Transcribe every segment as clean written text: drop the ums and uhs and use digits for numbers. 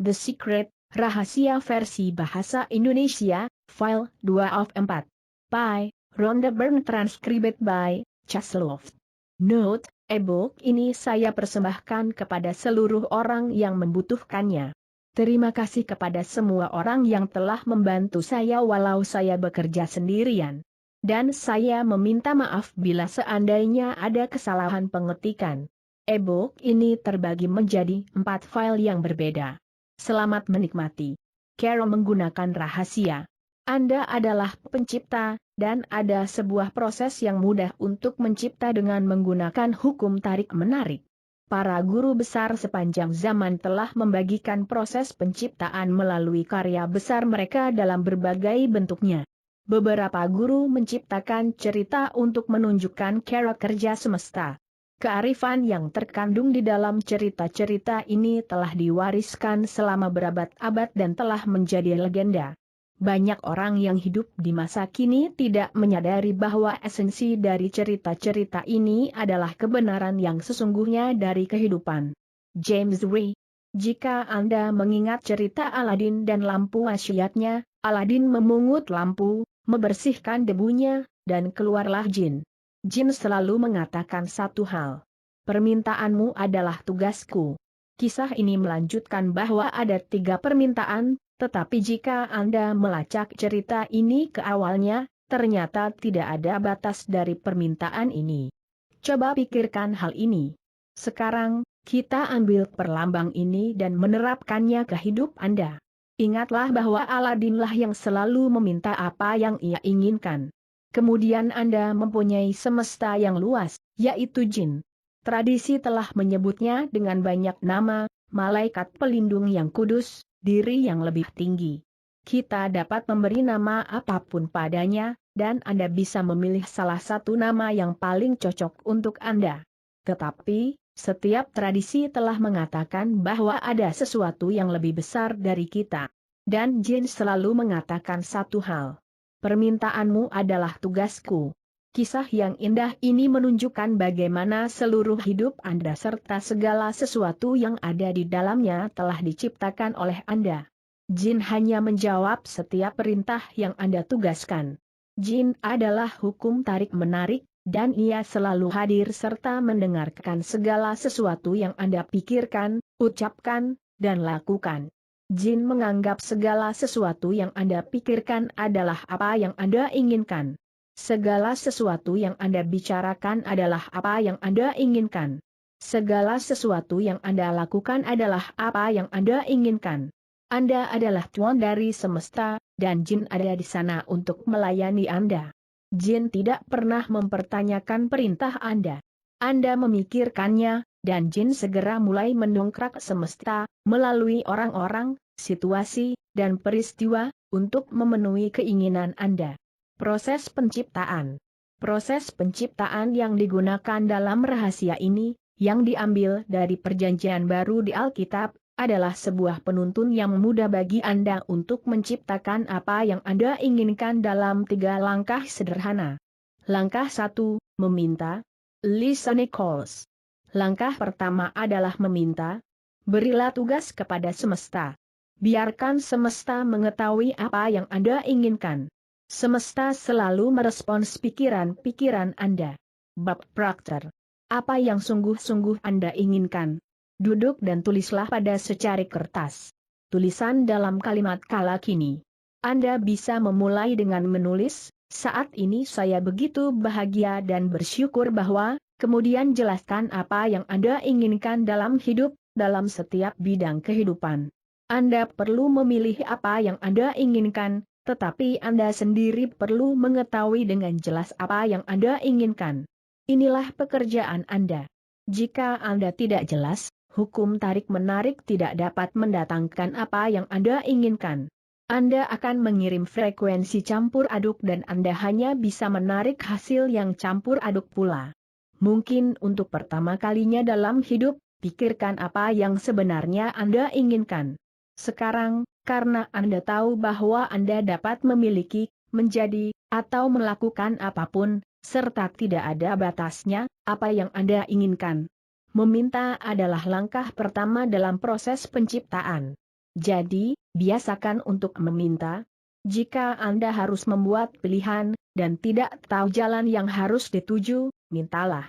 The Secret, rahasia versi bahasa Indonesia, file 2 of 4. By Rhonda Byrne, transcribed by Chasloft. Note, e-book ini saya persembahkan kepada seluruh orang yang membutuhkannya. Terima kasih kepada semua orang yang telah membantu saya walau saya bekerja sendirian. Dan saya meminta maaf bila seandainya ada kesalahan pengetikan. E-book ini terbagi menjadi 4 file yang berbeda. Selamat menikmati. Cara menggunakan rahasia. Anda adalah pencipta, dan ada sebuah proses yang mudah untuk mencipta dengan menggunakan hukum tarik-menarik. Para guru besar sepanjang zaman telah membagikan proses penciptaan melalui karya besar mereka dalam berbagai bentuknya. Beberapa guru menciptakan cerita untuk menunjukkan cara kerja semesta. Kearifan yang terkandung di dalam cerita-cerita ini telah diwariskan selama berabad-abad dan telah menjadi legenda. Banyak orang yang hidup di masa kini tidak menyadari bahwa esensi dari cerita-cerita ini adalah kebenaran yang sesungguhnya dari kehidupan. James Ray. Jika Anda mengingat cerita Aladin dan lampu wasiatnya, Aladin memungut lampu, membersihkan debunya, dan keluarlah jin. Jin selalu mengatakan satu hal. Permintaanmu adalah tugasku. Kisah ini melanjutkan bahwa ada 3 permintaan, tetapi jika Anda melacak cerita ini ke awalnya, ternyata tidak ada batas dari permintaan ini. Coba pikirkan hal ini. Sekarang, kita ambil perlambang ini dan menerapkannya ke hidup Anda. Ingatlah bahwa Aladinlah yang selalu meminta apa yang ia inginkan. Kemudian Anda mempunyai semesta yang luas, yaitu jin. Tradisi telah menyebutnya dengan banyak nama, malaikat pelindung yang kudus, diri yang lebih tinggi. Kita dapat memberi nama apapun padanya, dan Anda bisa memilih salah satu nama yang paling cocok untuk Anda. Tetapi, setiap tradisi telah mengatakan bahwa ada sesuatu yang lebih besar dari kita. Dan jin selalu mengatakan satu hal. Permintaanmu adalah tugasku. Kisah yang indah ini menunjukkan bagaimana seluruh hidup Anda serta segala sesuatu yang ada di dalamnya telah diciptakan oleh Anda. Jin hanya menjawab setiap perintah yang Anda tugaskan. Jin adalah hukum tarik-menarik, dan ia selalu hadir serta mendengarkan segala sesuatu yang Anda pikirkan, ucapkan, dan lakukan. Jin menganggap segala sesuatu yang Anda pikirkan adalah apa yang Anda inginkan. Segala sesuatu yang Anda bicarakan adalah apa yang Anda inginkan. Segala sesuatu yang Anda lakukan adalah apa yang Anda inginkan. Anda adalah tuan dari semesta, dan jin ada di sana untuk melayani Anda. Jin tidak pernah mempertanyakan perintah Anda. Anda memikirkannya, dan jin segera mulai mendongkrak semesta, melalui orang-orang, situasi, dan peristiwa, untuk memenuhi keinginan Anda. Proses penciptaan. Proses penciptaan yang digunakan dalam rahasia ini, yang diambil dari Perjanjian Baru di Alkitab, adalah sebuah penuntun yang mudah bagi Anda untuk menciptakan apa yang Anda inginkan dalam 3 langkah sederhana. Langkah 1, meminta. Lisa Nichols. Langkah pertama adalah meminta. Berilah tugas kepada semesta. Biarkan semesta mengetahui apa yang Anda inginkan. Semesta selalu merespons pikiran-pikiran Anda. Bab Proctor. Apa yang sungguh-sungguh Anda inginkan? Duduk dan tulislah pada secari kertas. Tulisan dalam kalimat kala kini. Anda bisa memulai dengan menulis, saat ini saya begitu bahagia dan bersyukur bahwa, kemudian jelaskan apa yang Anda inginkan dalam hidup, dalam setiap bidang kehidupan. Anda perlu memilih apa yang Anda inginkan, tetapi Anda sendiri perlu mengetahui dengan jelas apa yang Anda inginkan. Inilah pekerjaan Anda. Jika Anda tidak jelas, hukum tarik-menarik tidak dapat mendatangkan apa yang Anda inginkan. Anda akan mengirim frekuensi campur aduk dan Anda hanya bisa menarik hasil yang campur aduk pula. Mungkin untuk pertama kalinya dalam hidup, pikirkan apa yang sebenarnya Anda inginkan. Sekarang, karena Anda tahu bahwa Anda dapat memiliki, menjadi, atau melakukan apapun, serta tidak ada batasnya, apa yang Anda inginkan. Meminta adalah langkah pertama dalam proses penciptaan. Jadi, biasakan untuk meminta. Jika Anda harus membuat pilihan, dan tidak tahu jalan yang harus dituju, mintalah.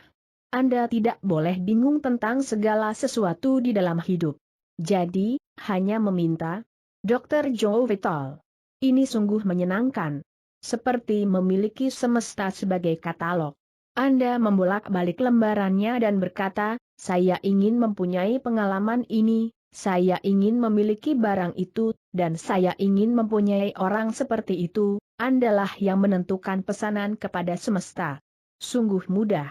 Anda tidak boleh bingung tentang segala sesuatu di dalam hidup. Jadi, hanya meminta. Dr. Joe Vital. Ini sungguh menyenangkan. Seperti memiliki semesta sebagai katalog. Anda membolak-balik lembarannya dan berkata, saya ingin mempunyai pengalaman ini, saya ingin memiliki barang itu, dan saya ingin mempunyai orang seperti itu. Andalah yang menentukan pesanan kepada semesta. Sungguh mudah.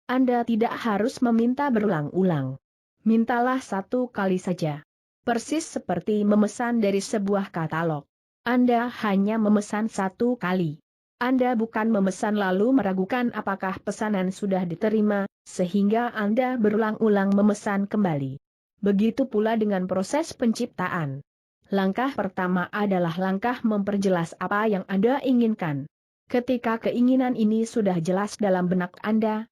Anda tidak harus meminta berulang-ulang. Mintalah satu kali saja. Persis seperti memesan dari sebuah katalog. Anda hanya memesan satu kali. Anda bukan memesan lalu meragukan apakah pesanan sudah diterima, sehingga Anda berulang-ulang memesan kembali. Begitu pula dengan proses penciptaan. Langkah pertama adalah langkah memperjelas apa yang Anda inginkan. Ketika keinginan ini sudah jelas dalam benak Anda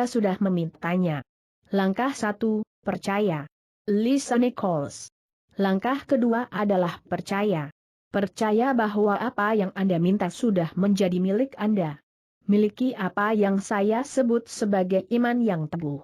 sudah memintanya. Langkah 1, percaya. Lisa Nichols. Langkah kedua adalah percaya. Percaya bahwa apa yang Anda minta sudah menjadi milik Anda. Miliki apa yang saya sebut sebagai iman yang teguh.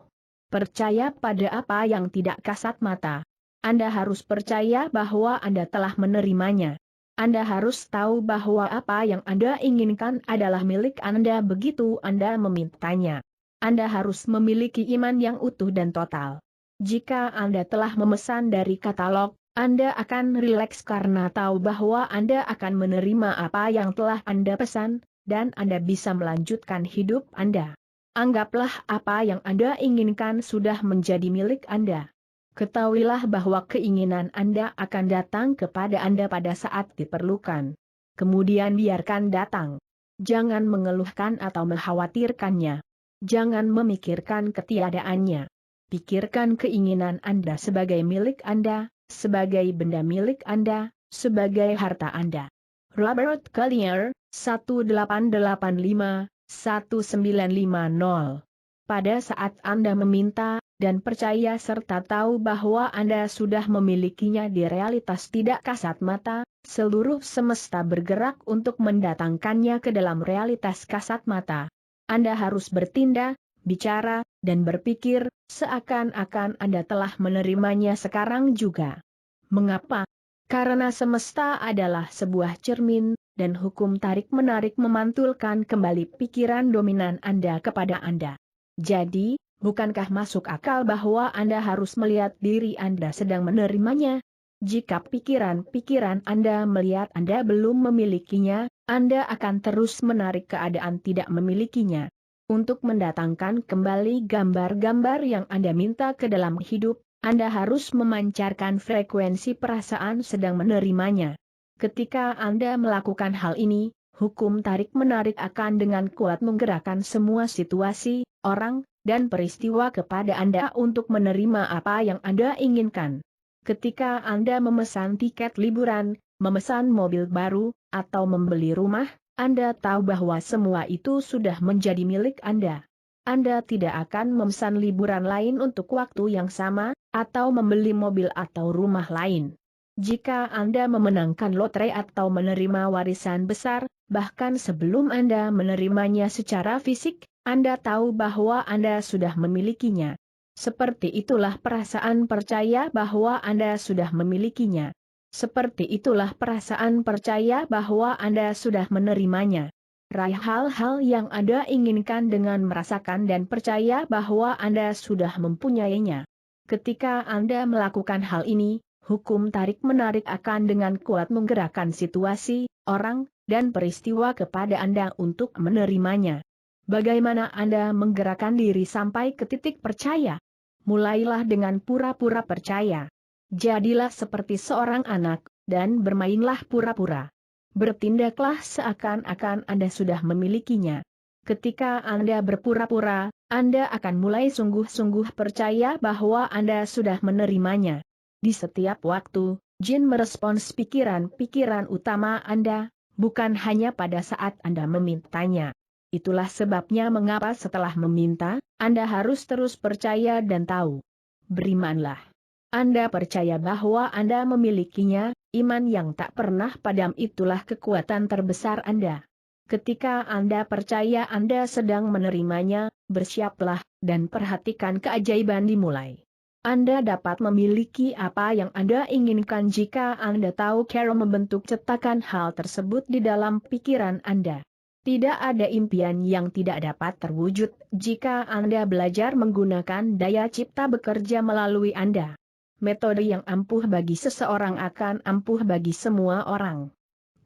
Percaya pada apa yang tidak kasat mata. Anda harus percaya bahwa Anda telah menerimanya. Anda harus tahu bahwa apa yang Anda inginkan adalah milik Anda begitu Anda memintanya. Anda harus memiliki iman yang utuh dan total. Jika Anda telah memesan dari katalog, Anda akan rileks karena tahu bahwa Anda akan menerima apa yang telah Anda pesan, dan Anda bisa melanjutkan hidup Anda. Anggaplah apa yang Anda inginkan sudah menjadi milik Anda. Ketahuilah bahwa keinginan Anda akan datang kepada Anda pada saat diperlukan. Kemudian biarkan datang. Jangan mengeluhkan atau mengkhawatirkannya. Jangan memikirkan ketiadaannya. Pikirkan keinginan Anda sebagai milik Anda, sebagai benda milik Anda, sebagai harta Anda. Robert Collier, 1885-1950. Pada saat Anda meminta, dan percaya serta tahu bahwa Anda sudah memilikinya di realitas tidak kasat mata, seluruh semesta bergerak untuk mendatangkannya ke dalam realitas kasat mata. Anda harus bertindak, bicara, dan berpikir, seakan-akan Anda telah menerimanya sekarang juga. Mengapa? Karena semesta adalah sebuah cermin, dan hukum tarik-menarik memantulkan kembali pikiran dominan Anda kepada Anda. Jadi, bukankah masuk akal bahwa Anda harus melihat diri Anda sedang menerimanya? Jika pikiran-pikiran Anda melihat Anda belum memilikinya, Anda akan terus menarik keadaan tidak memilikinya. Untuk mendatangkan kembali gambar-gambar yang Anda minta ke dalam hidup, Anda harus memancarkan frekuensi perasaan sedang menerimanya. Ketika Anda melakukan hal ini, hukum tarik-menarik akan dengan kuat menggerakkan semua situasi, orang, dan peristiwa kepada Anda untuk menerima apa yang Anda inginkan. Ketika Anda memesan tiket liburan, memesan mobil baru, atau membeli rumah, Anda tahu bahwa semua itu sudah menjadi milik Anda. Anda tidak akan memesan liburan lain untuk waktu yang sama, atau membeli mobil atau rumah lain. Jika Anda memenangkan lotre atau menerima warisan besar, bahkan sebelum Anda menerimanya secara fisik, Anda tahu bahwa Anda sudah memilikinya. Seperti itulah perasaan percaya bahwa Anda sudah memilikinya. Seperti itulah perasaan percaya bahwa Anda sudah menerimanya. Raih hal-hal yang Anda inginkan dengan merasakan dan percaya bahwa Anda sudah mempunyainya. Ketika Anda melakukan hal ini, hukum tarik-menarik akan dengan kuat menggerakkan situasi, orang, dan peristiwa kepada Anda untuk menerimanya. Bagaimana Anda menggerakkan diri sampai ke titik percaya? Mulailah dengan pura-pura percaya. Jadilah seperti seorang anak, dan bermainlah pura-pura. Bertindaklah seakan-akan Anda sudah memilikinya. Ketika Anda berpura-pura, Anda akan mulai sungguh-sungguh percaya bahwa Anda sudah menerimanya. Di setiap waktu, jin merespons pikiran-pikiran utama Anda, bukan hanya pada saat Anda memintanya. Itulah sebabnya mengapa setelah meminta, Anda harus terus percaya dan tahu. Berimanlah. Anda percaya bahwa Anda memilikinya, iman yang tak pernah padam itulah kekuatan terbesar Anda. Ketika Anda percaya Anda sedang menerimanya, bersiaplah, dan perhatikan keajaiban dimulai. Anda dapat memiliki apa yang Anda inginkan jika Anda tahu cara membentuk cetakan hal tersebut di dalam pikiran Anda. Tidak ada impian yang tidak dapat terwujud jika Anda belajar menggunakan daya cipta bekerja melalui Anda. Metode yang ampuh bagi seseorang akan ampuh bagi semua orang.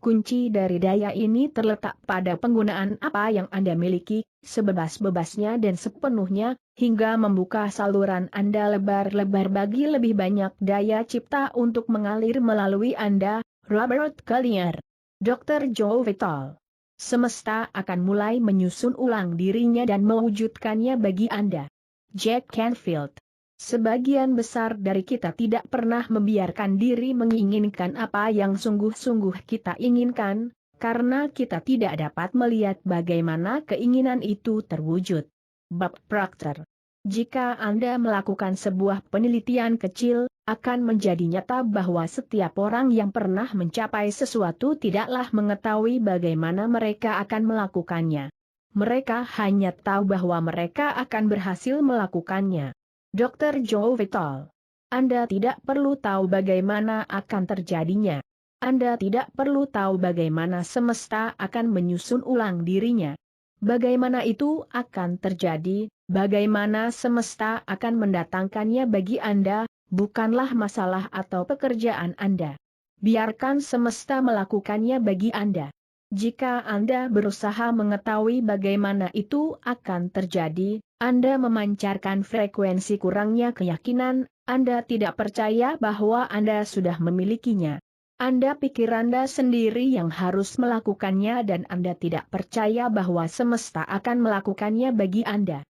Kunci dari daya ini terletak pada penggunaan apa yang Anda miliki, sebebas-bebasnya dan sepenuhnya, hingga membuka saluran Anda lebar-lebar bagi lebih banyak daya cipta untuk mengalir melalui Anda. Robert Collier, Dr. Joe Vital. Semesta akan mulai menyusun ulang dirinya dan mewujudkannya bagi Anda. Jack Canfield. Sebagian besar dari kita tidak pernah membiarkan diri menginginkan apa yang sungguh-sungguh kita inginkan, karena kita tidak dapat melihat bagaimana keinginan itu terwujud. Bob Proctor. Jika Anda melakukan sebuah penelitian kecil, akan menjadi nyata bahwa setiap orang yang pernah mencapai sesuatu tidaklah mengetahui bagaimana mereka akan melakukannya. Mereka hanya tahu bahwa mereka akan berhasil melakukannya. Dr. Joe Vital. Anda tidak perlu tahu bagaimana akan terjadinya. Anda tidak perlu tahu bagaimana semesta akan menyusun ulang dirinya. Bagaimana itu akan terjadi, bagaimana semesta akan mendatangkannya bagi Anda, bukanlah masalah atau pekerjaan Anda. Biarkan semesta melakukannya bagi Anda. Jika Anda berusaha mengetahui bagaimana itu akan terjadi, Anda memancarkan frekuensi kurangnya keyakinan, Anda tidak percaya bahwa Anda sudah memilikinya. Anda pikir Anda sendiri yang harus melakukannya dan Anda tidak percaya bahwa semesta akan melakukannya bagi Anda.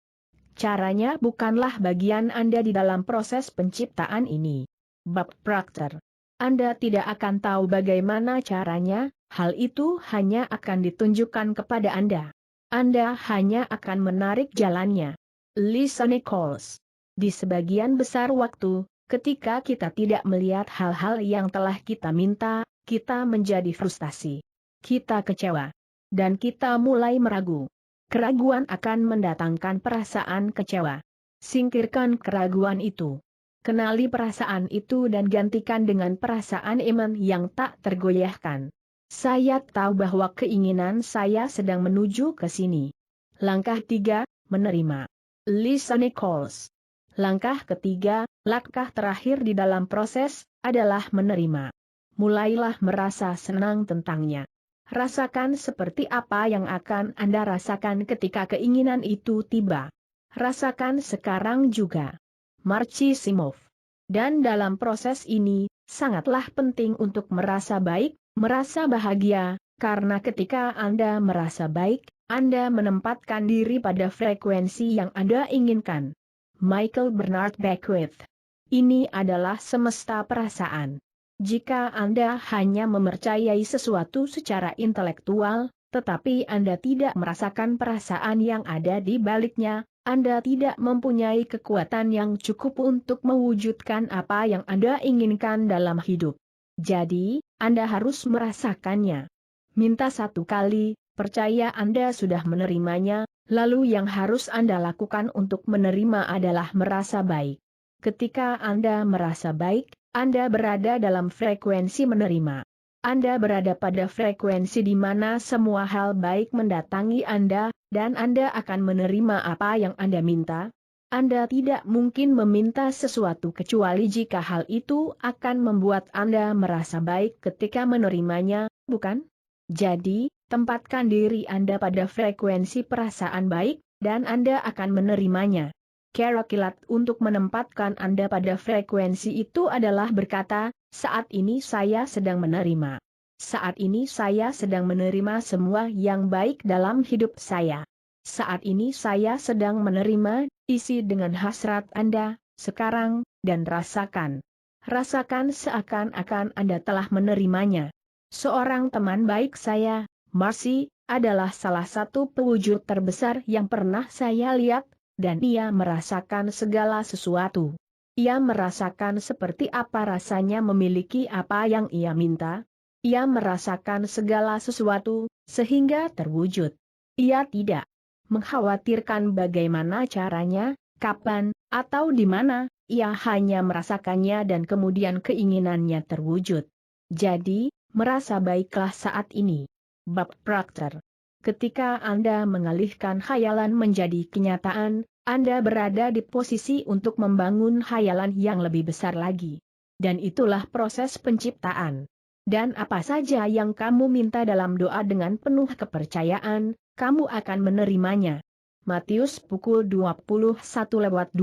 Caranya bukanlah bagian Anda di dalam proses penciptaan ini. Bob Proctor. Anda tidak akan tahu bagaimana caranya, hal itu hanya akan ditunjukkan kepada Anda. Anda hanya akan menarik jalannya. Lisa Nichols. Di sebagian besar waktu, ketika kita tidak melihat hal-hal yang telah kita minta, kita menjadi frustasi. Kita kecewa. Dan kita mulai meragu. Keraguan akan mendatangkan perasaan kecewa. Singkirkan keraguan itu. Kenali perasaan itu dan gantikan dengan perasaan iman yang tak tergoyahkan. Saya tahu bahwa keinginan saya sedang menuju ke sini. Langkah 3, menerima. Lisa Nichols. Langkah ketiga, langkah terakhir di dalam proses, adalah menerima. Mulailah merasa senang tentangnya. Rasakan seperti apa yang akan Anda rasakan ketika keinginan itu tiba. Rasakan sekarang juga. Marci Simov. Dan dalam proses ini, sangatlah penting untuk merasa baik, merasa bahagia, karena ketika Anda merasa baik, Anda menempatkan diri pada frekuensi yang Anda inginkan. Michael Bernard Beckwith. Ini adalah semesta perasaan. Jika Anda hanya mempercayai sesuatu secara intelektual, tetapi Anda tidak merasakan perasaan yang ada di baliknya, Anda tidak mempunyai kekuatan yang cukup untuk mewujudkan apa yang Anda inginkan dalam hidup. Jadi, Anda harus merasakannya. Minta satu kali, percaya Anda sudah menerimanya, lalu yang harus Anda lakukan untuk menerima adalah merasa baik. Ketika Anda merasa baik, Anda berada dalam frekuensi menerima. Anda berada pada frekuensi di mana semua hal baik mendatangi Anda, dan Anda akan menerima apa yang Anda minta. Anda tidak mungkin meminta sesuatu kecuali jika hal itu akan membuat Anda merasa baik ketika menerimanya, bukan? Jadi, tempatkan diri Anda pada frekuensi perasaan baik, dan Anda akan menerimanya. Cara kilat untuk menempatkan Anda pada frekuensi itu adalah berkata, saat ini saya sedang menerima. Saat ini saya sedang menerima semua yang baik dalam hidup saya. Saat ini saya sedang menerima, isi dengan hasrat Anda, sekarang, dan rasakan. Rasakan seakan-akan Anda telah menerimanya. Seorang teman baik saya, Marcy, adalah salah satu pewujud terbesar yang pernah saya lihat, dan ia merasakan segala sesuatu. Ia merasakan seperti apa rasanya memiliki apa yang ia minta. Ia merasakan segala sesuatu, sehingga terwujud. Ia tidak mengkhawatirkan bagaimana caranya, kapan, atau di mana, ia hanya merasakannya dan kemudian keinginannya terwujud. Jadi, merasa baiklah saat ini. Bab Proctor. Ketika Anda mengalihkan khayalan menjadi kenyataan, Anda berada di posisi untuk membangun khayalan yang lebih besar lagi. Dan itulah proses penciptaan. Dan apa saja yang kamu minta dalam doa dengan penuh kepercayaan, kamu akan menerimanya. Matius pukul 21:22.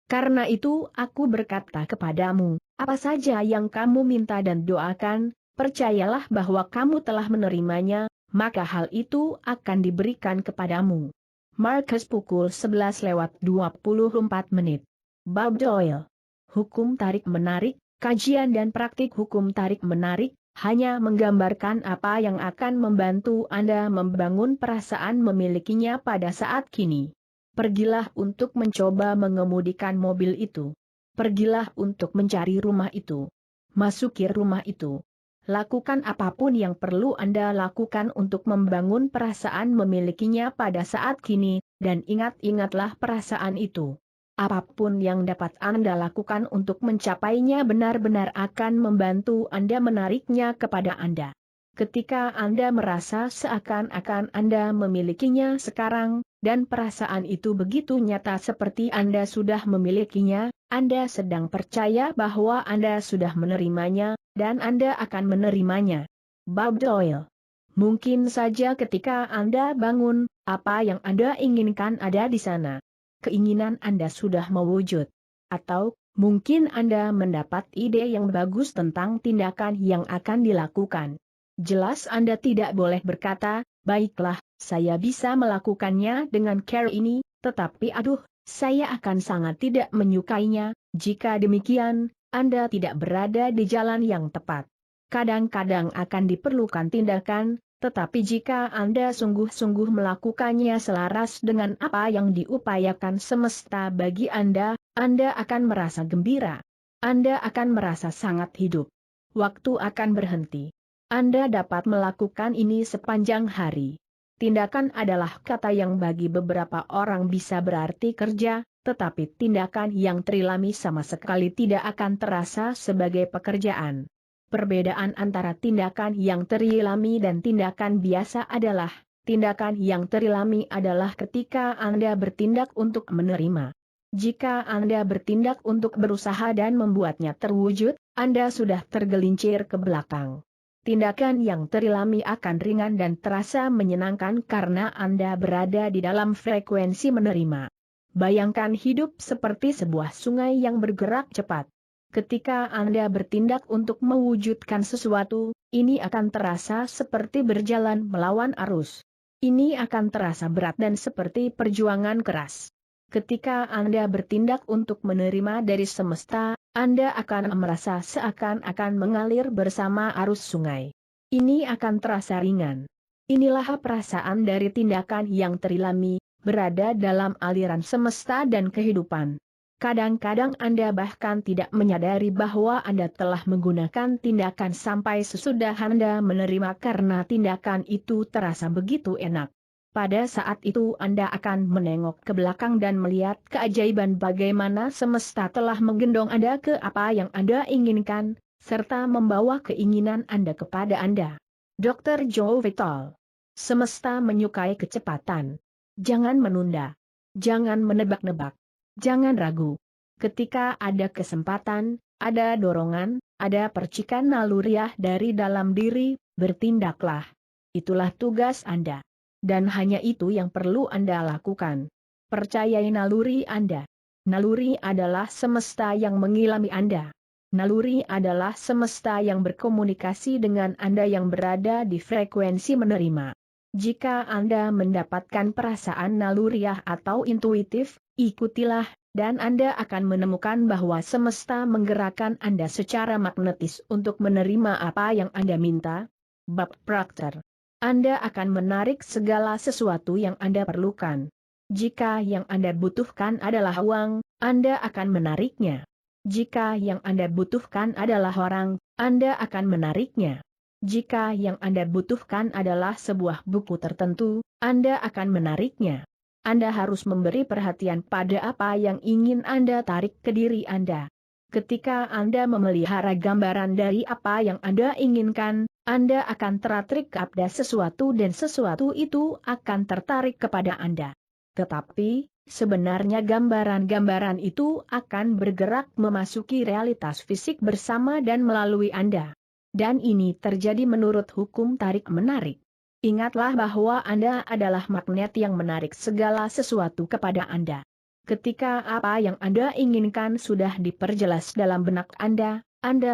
Karena itu aku berkata kepadamu, apa saja yang kamu minta dan doakan, percayalah bahwa kamu telah menerimanya, maka hal itu akan diberikan kepadamu. Markus pukul 11:24. Bob Doyle. Hukum tarik-menarik, kajian dan praktik hukum tarik-menarik, hanya menggambarkan apa yang akan membantu Anda membangun perasaan memilikinya pada saat kini. Pergilah untuk mencoba mengemudikan mobil itu. Pergilah untuk mencari rumah itu. Masuki rumah itu. Lakukan apapun yang perlu Anda lakukan untuk membangun perasaan memilikinya pada saat kini, dan ingat-ingatlah perasaan itu. Apapun yang dapat Anda lakukan untuk mencapainya benar-benar akan membantu Anda menariknya kepada Anda. Ketika Anda merasa seakan-akan Anda memilikinya sekarang, dan perasaan itu begitu nyata seperti Anda sudah memilikinya, Anda sedang percaya bahwa Anda sudah menerimanya, dan Anda akan menerimanya. Bob Doyle. Mungkin saja ketika Anda bangun, apa yang Anda inginkan ada di sana. Keinginan Anda sudah mewujud. Atau, mungkin Anda mendapat ide yang bagus tentang tindakan yang akan dilakukan. Jelas Anda tidak boleh berkata, baiklah, saya bisa melakukannya dengan cara ini, tetapi aduh, saya akan sangat tidak menyukainya. Jika demikian, Anda tidak berada di jalan yang tepat. Kadang-kadang akan diperlukan tindakan, tetapi jika Anda sungguh-sungguh melakukannya selaras dengan apa yang diupayakan semesta bagi Anda akan merasa gembira. Anda akan merasa sangat hidup. Waktu akan berhenti. Anda dapat melakukan ini sepanjang hari. Tindakan adalah kata yang bagi beberapa orang bisa berarti kerja, tetapi tindakan yang terilami sama sekali tidak akan terasa sebagai pekerjaan. Perbedaan antara tindakan yang terilami dan tindakan biasa adalah, tindakan yang terilami adalah ketika Anda bertindak untuk menerima. Jika Anda bertindak untuk berusaha dan membuatnya terwujud, Anda sudah tergelincir ke belakang. Tindakan yang terilami akan ringan dan terasa menyenangkan karena Anda berada di dalam frekuensi menerima. Bayangkan hidup seperti sebuah sungai yang bergerak cepat. Ketika Anda bertindak untuk mewujudkan sesuatu, ini akan terasa seperti berjalan melawan arus. Ini akan terasa berat dan seperti perjuangan keras. Ketika Anda bertindak untuk menerima dari semesta, Anda akan merasa seakan-akan mengalir bersama arus sungai. Ini akan terasa ringan. Inilah perasaan dari tindakan yang terilami, berada dalam aliran semesta dan kehidupan. Kadang-kadang Anda bahkan tidak menyadari bahwa Anda telah menggunakan tindakan sampai sesudah Anda menerima karena tindakan itu terasa begitu enak. Pada saat itu Anda akan menengok ke belakang dan melihat keajaiban bagaimana semesta telah menggendong Anda ke apa yang Anda inginkan, serta membawa keinginan Anda kepada Anda. Dr. Joe Vital. Semesta menyukai kecepatan. Jangan menunda. Jangan menebak-nebak. Jangan ragu. Ketika ada kesempatan, ada dorongan, ada percikan naluriah dari dalam diri, bertindaklah. Itulah tugas Anda. Dan hanya itu yang perlu Anda lakukan. Percayai naluri Anda. Naluri adalah semesta yang mengilami Anda. Naluri adalah semesta yang berkomunikasi dengan Anda yang berada di frekuensi menerima. Jika Anda mendapatkan perasaan naluriah atau intuitif, ikutilah, dan Anda akan menemukan bahwa semesta menggerakkan Anda secara magnetis untuk menerima apa yang Anda minta. Bab Proctor. Anda akan menarik segala sesuatu yang Anda perlukan. Jika yang Anda butuhkan adalah uang, Anda akan menariknya. Jika yang Anda butuhkan adalah orang, Anda akan menariknya. Jika yang Anda butuhkan adalah sebuah buku tertentu, Anda akan menariknya. Anda harus memberi perhatian pada apa yang ingin Anda tarik ke diri Anda. Ketika Anda memelihara gambaran dari apa yang Anda inginkan, Anda akan tertarik kepada sesuatu dan sesuatu itu akan tertarik kepada Anda. Tetapi, sebenarnya gambaran-gambaran itu akan bergerak memasuki realitas fisik bersama dan melalui Anda. Dan ini terjadi menurut hukum tarik-menarik. Ingatlah bahwa Anda adalah magnet yang menarik segala sesuatu kepada Anda. Ketika apa yang Anda inginkan sudah diperjelas dalam benak Anda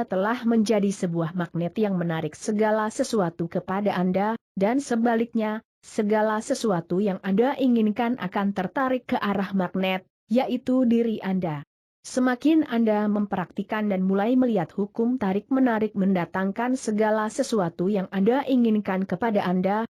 telah menjadi sebuah magnet yang menarik segala sesuatu kepada Anda, dan sebaliknya, segala sesuatu yang Anda inginkan akan tertarik ke arah magnet, yaitu diri Anda. Semakin Anda mempraktikkan dan mulai melihat hukum tarik-menarik mendatangkan segala sesuatu yang Anda inginkan kepada Anda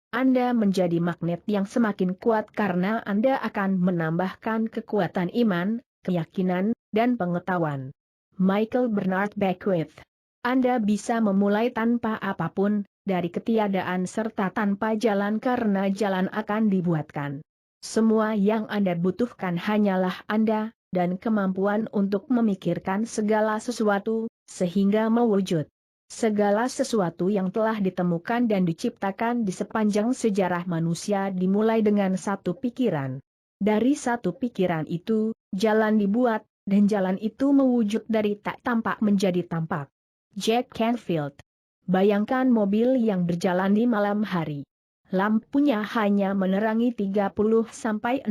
menjadi magnet yang semakin kuat karena Anda akan menambahkan kekuatan iman, keyakinan, dan pengetahuan. Michael Bernard Beckwith. Anda bisa memulai tanpa apapun, dari ketiadaan serta tanpa jalan karena jalan akan dibuatkan. Semua yang Anda butuhkan hanyalah Anda, dan kemampuan untuk memikirkan segala sesuatu, sehingga mewujud. Segala sesuatu yang telah ditemukan dan diciptakan di sepanjang sejarah manusia dimulai dengan satu pikiran. Dari satu pikiran itu, jalan dibuat, dan jalan itu mewujud dari tak tampak menjadi tampak. Jack Canfield. Bayangkan mobil yang berjalan di malam hari. Lampunya hanya menerangi 30-60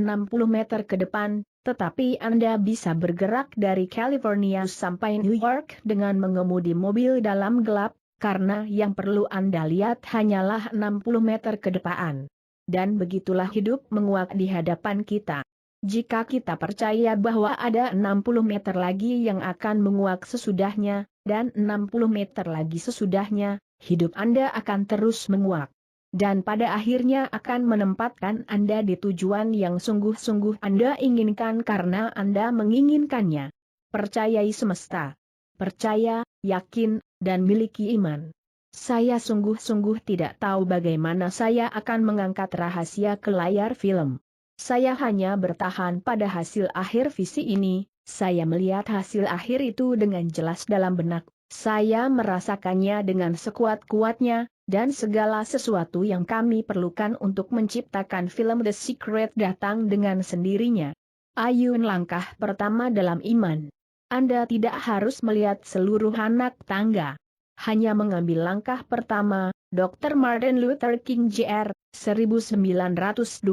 meter ke depan, tetapi Anda bisa bergerak dari California sampai New York dengan mengemudi mobil dalam gelap, karena yang perlu Anda lihat hanyalah 60 meter ke depan. Dan begitulah hidup menguak di hadapan kita. Jika kita percaya bahwa ada 60 meter lagi yang akan menguak sesudahnya, dan 60 meter lagi sesudahnya, hidup Anda akan terus menguak. Dan pada akhirnya akan menempatkan Anda di tujuan yang sungguh-sungguh Anda inginkan karena Anda menginginkannya. Percayai semesta. Percaya, yakin, dan miliki iman. Saya sungguh-sungguh tidak tahu bagaimana saya akan mengangkat rahasia ke layar film. Saya hanya bertahan pada hasil akhir visi ini, saya melihat hasil akhir itu dengan jelas dalam benak, saya merasakannya dengan sekuat-kuatnya, dan segala sesuatu yang kami perlukan untuk menciptakan film The Secret datang dengan sendirinya. Ayun langkah pertama dalam iman. Anda tidak harus melihat seluruh anak tangga. Hanya mengambil langkah pertama, Dr. Martin Luther King Jr., 1929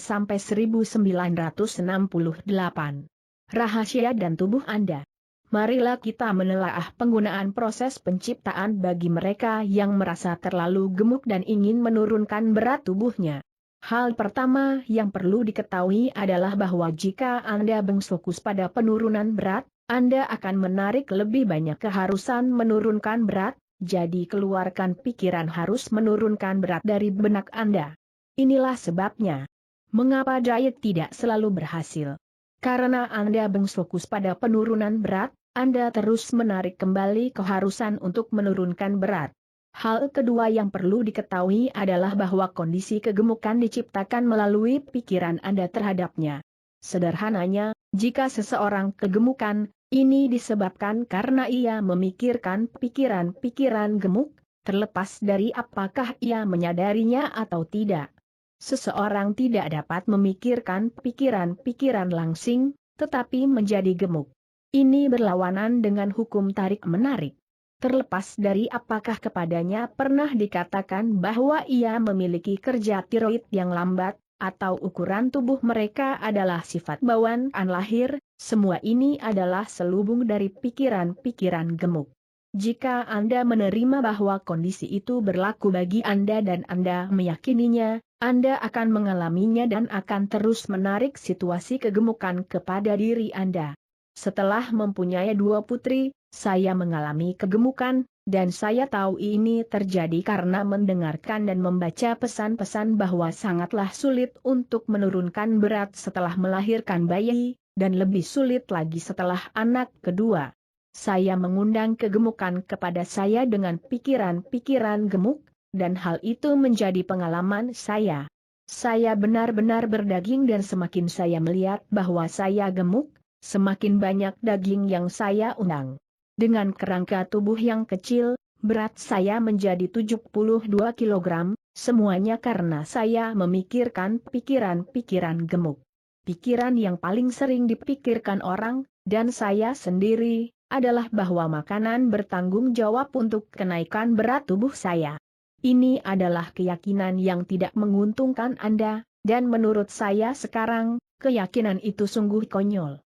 sampai 1968. Rahasia dan tubuh Anda. Marilah kita menelaah penggunaan proses penciptaan bagi mereka yang merasa terlalu gemuk dan ingin menurunkan berat tubuhnya. Hal pertama yang perlu diketahui adalah bahwa jika Anda berfokus pada penurunan berat, Anda akan menarik lebih banyak keharusan menurunkan berat, jadi keluarkan pikiran harus menurunkan berat dari benak Anda. Inilah sebabnya. Mengapa diet tidak selalu berhasil? Karena Anda berfokus pada penurunan berat, Anda terus menarik kembali keharusan untuk menurunkan berat. Hal kedua yang perlu diketahui adalah bahwa kondisi kegemukan diciptakan melalui pikiran Anda terhadapnya. Sederhananya, jika seseorang kegemukan, ini disebabkan karena ia memikirkan pikiran-pikiran gemuk, terlepas dari apakah ia menyadarinya atau tidak. Seseorang tidak dapat memikirkan pikiran-pikiran langsing, tetapi menjadi gemuk. Ini berlawanan dengan hukum tarik-menarik. Terlepas dari apakah kepadanya pernah dikatakan bahwa ia memiliki kerja tiroid yang lambat, atau ukuran tubuh mereka adalah sifat bawaan lahir, semua ini adalah selubung dari pikiran-pikiran gemuk. Jika Anda menerima bahwa kondisi itu berlaku bagi Anda dan Anda meyakininya, Anda akan mengalaminya dan akan terus menarik situasi kegemukan kepada diri Anda. Setelah mempunyai 2 putri, Saya mengalami kegemukan, dan saya tahu ini terjadi karena mendengarkan dan membaca pesan-pesan bahwa sangatlah sulit untuk menurunkan berat setelah melahirkan bayi, dan lebih sulit lagi setelah anak kedua. Saya mengundang kegemukan kepada saya dengan pikiran-pikiran gemuk, dan hal itu menjadi pengalaman saya. Saya benar-benar berdaging dan semakin saya melihat bahwa saya gemuk, semakin banyak daging yang saya undang. Dengan kerangka tubuh yang kecil, berat saya menjadi 72 kilogram, semuanya karena saya memikirkan pikiran-pikiran gemuk. Pikiran yang paling sering dipikirkan orang, dan saya sendiri, adalah bahwa makanan bertanggung jawab untuk kenaikan berat tubuh saya. Ini adalah keyakinan yang tidak menguntungkan Anda, dan menurut saya sekarang, keyakinan itu sungguh konyol.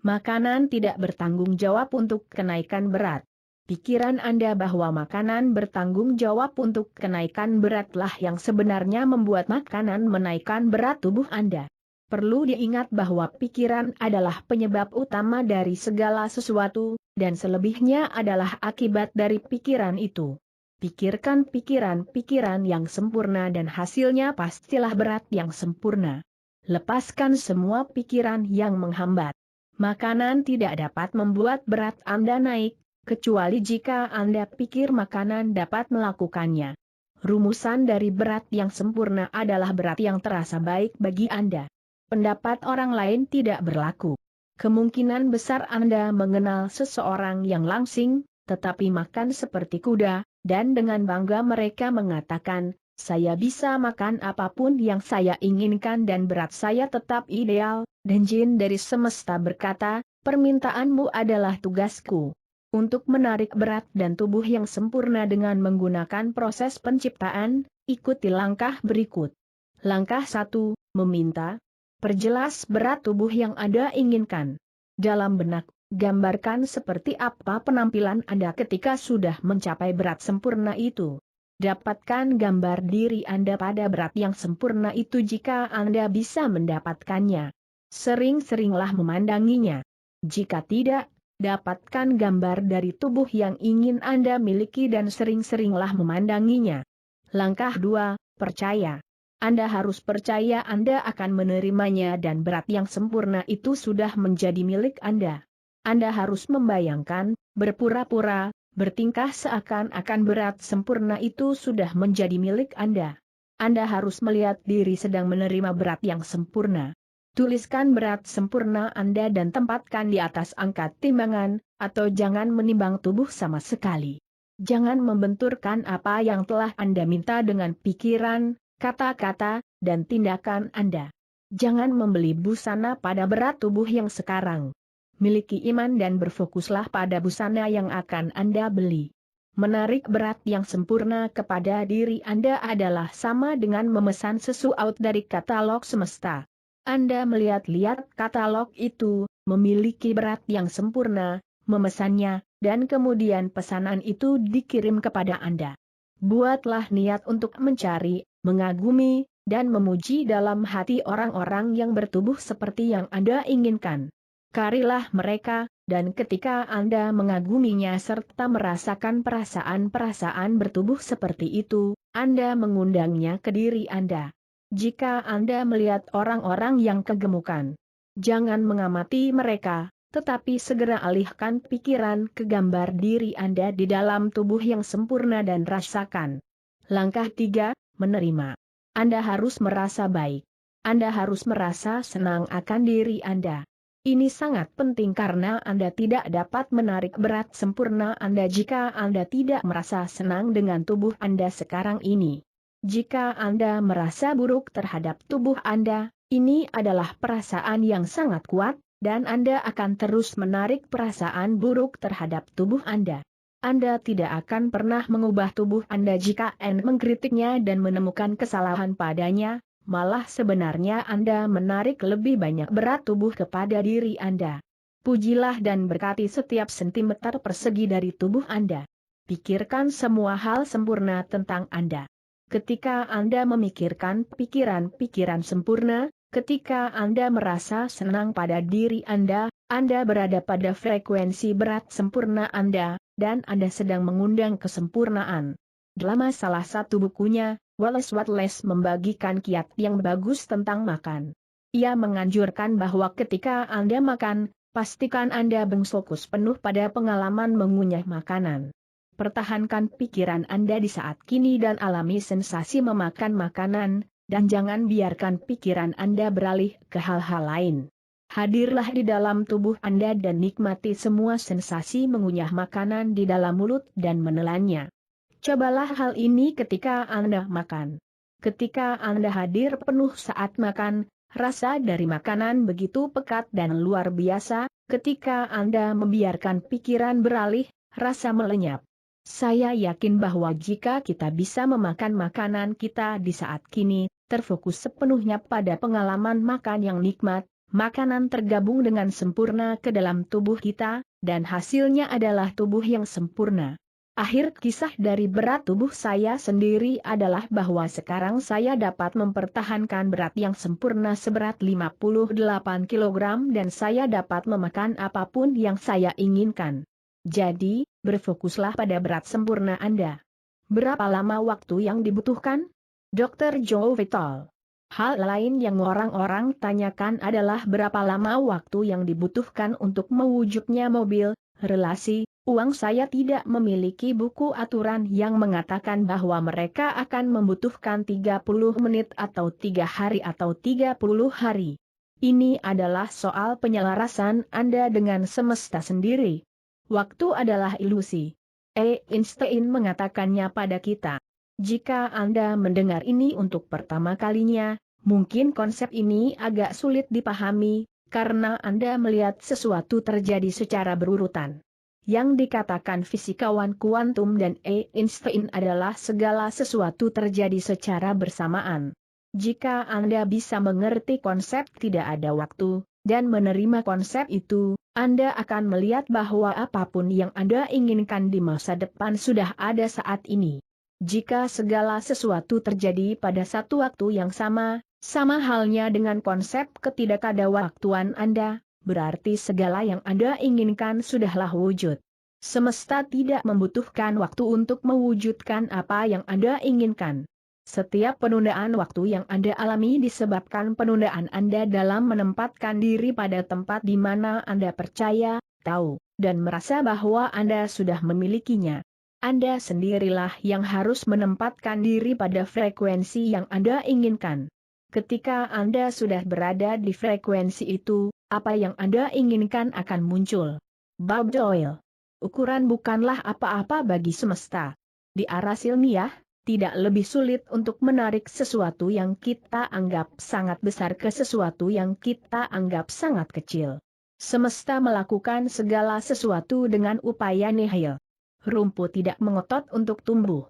Makanan tidak bertanggung jawab untuk kenaikan berat. Pikiran Anda bahwa makanan bertanggung jawab untuk kenaikan beratlah yang sebenarnya membuat makanan menaikkan berat tubuh Anda. Perlu diingat bahwa pikiran adalah penyebab utama dari segala sesuatu, dan selebihnya adalah akibat dari pikiran itu. Pikirkan pikiran-pikiran yang sempurna dan hasilnya pastilah berat yang sempurna. Lepaskan semua pikiran yang menghambat. Makanan tidak dapat membuat berat Anda naik, kecuali jika Anda pikir makanan dapat melakukannya. Rumusan dari berat yang sempurna adalah berat yang terasa baik bagi Anda. Pendapat orang lain tidak berlaku. Kemungkinan besar Anda mengenal seseorang yang langsing, tetapi makan seperti kuda, dan dengan bangga mereka mengatakan, "Saya bisa makan apapun yang saya inginkan dan berat saya tetap ideal," dan jin dari semesta berkata, "Permintaanmu adalah tugasku. Untuk menarik berat dan tubuh yang sempurna dengan menggunakan proses penciptaan, ikuti langkah berikut. Langkah 1, meminta. Perjelas berat tubuh yang Anda inginkan. Dalam benak, gambarkan seperti apa penampilan Anda ketika sudah mencapai berat sempurna itu. Dapatkan gambar diri Anda pada berat yang sempurna itu jika Anda bisa mendapatkannya. Sering-seringlah memandanginya. Jika tidak, dapatkan gambar dari tubuh yang ingin Anda miliki dan sering-seringlah memandanginya. Langkah 2, percaya. Anda harus percaya Anda akan menerimanya dan berat yang sempurna itu sudah menjadi milik Anda. Anda harus membayangkan, berpura-pura, bertingkah seakan-akan berat sempurna itu sudah menjadi milik Anda. Anda harus melihat diri sedang menerima berat yang sempurna. Tuliskan berat sempurna Anda dan tempatkan di atas angkat timbangan, atau jangan menimbang tubuh sama sekali. Jangan membenturkan apa yang telah Anda minta dengan pikiran, kata-kata, dan tindakan Anda. Jangan membeli busana pada berat tubuh yang sekarang. Miliki iman dan berfokuslah pada busana yang akan Anda beli. Menarik berat yang sempurna kepada diri Anda adalah sama dengan memesan sesuatu dari katalog semesta. Anda melihat-lihat katalog itu, memiliki berat yang sempurna, memesannya, dan kemudian pesanan itu dikirim kepada Anda. Buatlah niat untuk mencari, mengagumi, dan memuji dalam hati orang-orang yang bertubuh seperti yang Anda inginkan. Carilah mereka, dan ketika Anda mengaguminya serta merasakan perasaan-perasaan bertubuh seperti itu, Anda mengundangnya ke diri Anda. Jika Anda melihat orang-orang yang kegemukan, jangan mengamati mereka, tetapi segera alihkan pikiran ke gambar diri Anda di dalam tubuh yang sempurna dan rasakan. Langkah 3, menerima. Anda harus merasa baik. Anda harus merasa senang akan diri Anda. Ini sangat penting karena Anda tidak dapat menarik berat sempurna Anda jika Anda tidak merasa senang dengan tubuh Anda sekarang ini. Jika Anda merasa buruk terhadap tubuh Anda, ini adalah perasaan yang sangat kuat, dan Anda akan terus menarik perasaan buruk terhadap tubuh Anda. Anda tidak akan pernah mengubah tubuh Anda jika Anda mengkritiknya dan menemukan kesalahan padanya, malah sebenarnya Anda menarik lebih banyak berat tubuh kepada diri Anda. Pujilah dan berkati setiap sentimeter persegi dari tubuh Anda. Pikirkan semua hal sempurna tentang Anda. Ketika Anda memikirkan pikiran-pikiran sempurna, ketika Anda merasa senang pada diri Anda, Anda berada pada frekuensi berat sempurna Anda, dan Anda sedang mengundang kesempurnaan. Dalam salah satu bukunya, Wallace Wattles membagikan kiat yang bagus tentang makan. Ia menganjurkan bahwa ketika Anda makan, pastikan Anda berfokus penuh pada pengalaman mengunyah makanan. Pertahankan pikiran Anda di saat kini dan alami sensasi memakan makanan, dan jangan biarkan pikiran Anda beralih ke hal-hal lain. Hadirlah di dalam tubuh Anda dan nikmati semua sensasi mengunyah makanan di dalam mulut dan menelannya. Cobalah hal ini ketika Anda makan. Ketika Anda hadir penuh saat makan, rasa dari makanan begitu pekat dan luar biasa. Ketika Anda membiarkan pikiran beralih, rasa melenyap. Saya yakin bahwa jika kita bisa memakan makanan kita di saat kini, terfokus sepenuhnya pada pengalaman makan yang nikmat, makanan tergabung dengan sempurna ke dalam tubuh kita, dan hasilnya adalah tubuh yang sempurna. Akhir kisah dari berat tubuh saya sendiri adalah bahwa sekarang saya dapat mempertahankan berat yang sempurna seberat 58 kg dan saya dapat memakan apapun yang saya inginkan. Jadi, berfokuslah pada berat sempurna Anda. Berapa lama waktu yang dibutuhkan? Dr. Joe Vital. Hal lain yang orang-orang tanyakan adalah berapa lama waktu yang dibutuhkan untuk mewujudnya mobil, relasi, uang. Saya tidak memiliki buku aturan yang mengatakan bahwa mereka akan membutuhkan 30 menit atau 3 hari atau 30 hari. Ini adalah soal penyelarasan Anda dengan semesta sendiri. Waktu adalah ilusi. Einstein mengatakannya pada kita. Jika Anda mendengar ini untuk pertama kalinya, mungkin konsep ini agak sulit dipahami, karena Anda melihat sesuatu terjadi secara berurutan. Yang dikatakan fisikawan kuantum dan Einstein adalah segala sesuatu terjadi secara bersamaan. Jika Anda bisa mengerti konsep tidak ada waktu, dan menerima konsep itu, Anda akan melihat bahwa apapun yang Anda inginkan di masa depan sudah ada saat ini. Jika segala sesuatu terjadi pada satu waktu yang sama halnya dengan konsep ketidakadawaktuan Anda, berarti segala yang Anda inginkan sudahlah wujud. Semesta tidak membutuhkan waktu untuk mewujudkan apa yang Anda inginkan. Setiap penundaan waktu yang Anda alami disebabkan penundaan Anda dalam menempatkan diri pada tempat di mana Anda percaya, tahu, dan merasa bahwa Anda sudah memilikinya. Anda sendirilah yang harus menempatkan diri pada frekuensi yang Anda inginkan. Ketika Anda sudah berada di frekuensi itu, apa yang Anda inginkan akan muncul. Bob Doyle. Ukuran bukanlah apa-apa bagi semesta. Di aras ilmiah, tidak lebih sulit untuk menarik sesuatu yang kita anggap sangat besar ke sesuatu yang kita anggap sangat kecil. Semesta melakukan segala sesuatu dengan upaya nihil. Rumput tidak mengotot untuk tumbuh.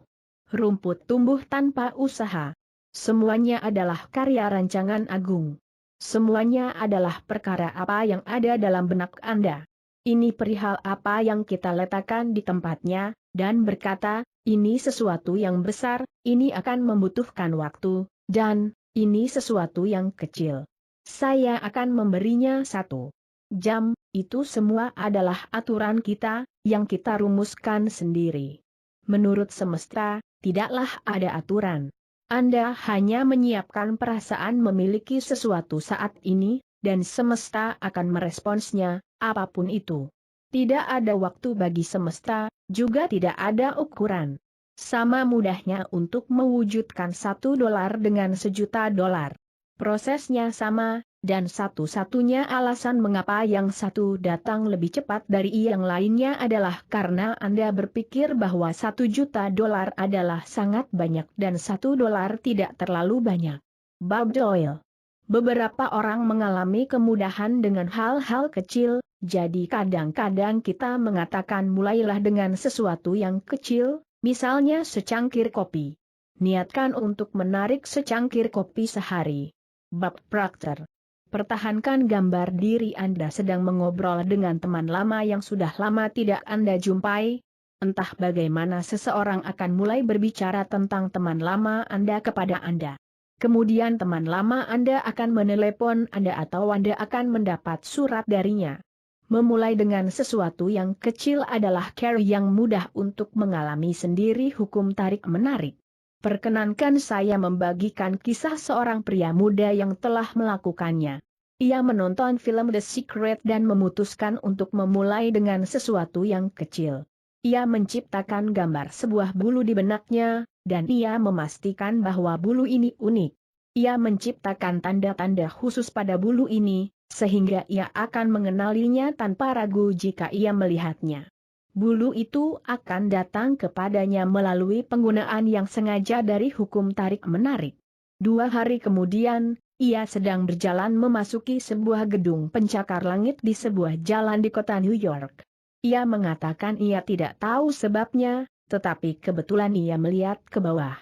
Rumput tumbuh tanpa usaha. Semuanya adalah karya rancangan agung. Semuanya adalah perkara apa yang ada dalam benak Anda. Ini perihal apa yang kita letakkan di tempatnya, dan berkata, ini sesuatu yang besar, ini akan membutuhkan waktu, dan ini sesuatu yang kecil. Saya akan memberinya 1 jam, itu semua adalah aturan kita, yang kita rumuskan sendiri. Menurut semesta, tidaklah ada aturan. Anda hanya menyiapkan perasaan memiliki sesuatu saat ini, dan semesta akan meresponsnya, apapun itu. Tidak ada waktu bagi semesta, juga tidak ada ukuran. Sama mudahnya untuk mewujudkan $1 dengan $1.000.000. Prosesnya sama, dan satu-satunya alasan mengapa yang satu datang lebih cepat dari yang lainnya adalah karena Anda berpikir bahwa $1.000.000 adalah sangat banyak dan $1 tidak terlalu banyak. Bob Doyle. Beberapa orang mengalami kemudahan dengan hal-hal kecil, jadi kadang-kadang kita mengatakan mulailah dengan sesuatu yang kecil, misalnya secangkir kopi. Niatkan untuk menarik secangkir kopi sehari. Bob Proctor. Pertahankan gambar diri Anda sedang mengobrol dengan teman lama yang sudah lama tidak Anda jumpai. Entah bagaimana seseorang akan mulai berbicara tentang teman lama Anda kepada Anda. Kemudian teman lama Anda akan menelepon Anda atau Anda akan mendapat surat darinya. Memulai dengan sesuatu yang kecil adalah cara yang mudah untuk mengalami sendiri hukum tarik-menarik. Perkenankan saya membagikan kisah seorang pria muda yang telah melakukannya. Ia menonton film The Secret dan memutuskan untuk memulai dengan sesuatu yang kecil. Ia menciptakan gambar sebuah bulu di benaknya, dan ia memastikan bahwa bulu ini unik. Ia menciptakan tanda-tanda khusus pada bulu ini, sehingga ia akan mengenalinya tanpa ragu jika ia melihatnya. Bulu itu akan datang kepadanya melalui penggunaan yang sengaja dari hukum tarik-menarik. 2 hari kemudian, ia sedang berjalan memasuki sebuah gedung pencakar langit di sebuah jalan di kota New York. Ia mengatakan ia tidak tahu sebabnya, tetapi kebetulan ia melihat ke bawah.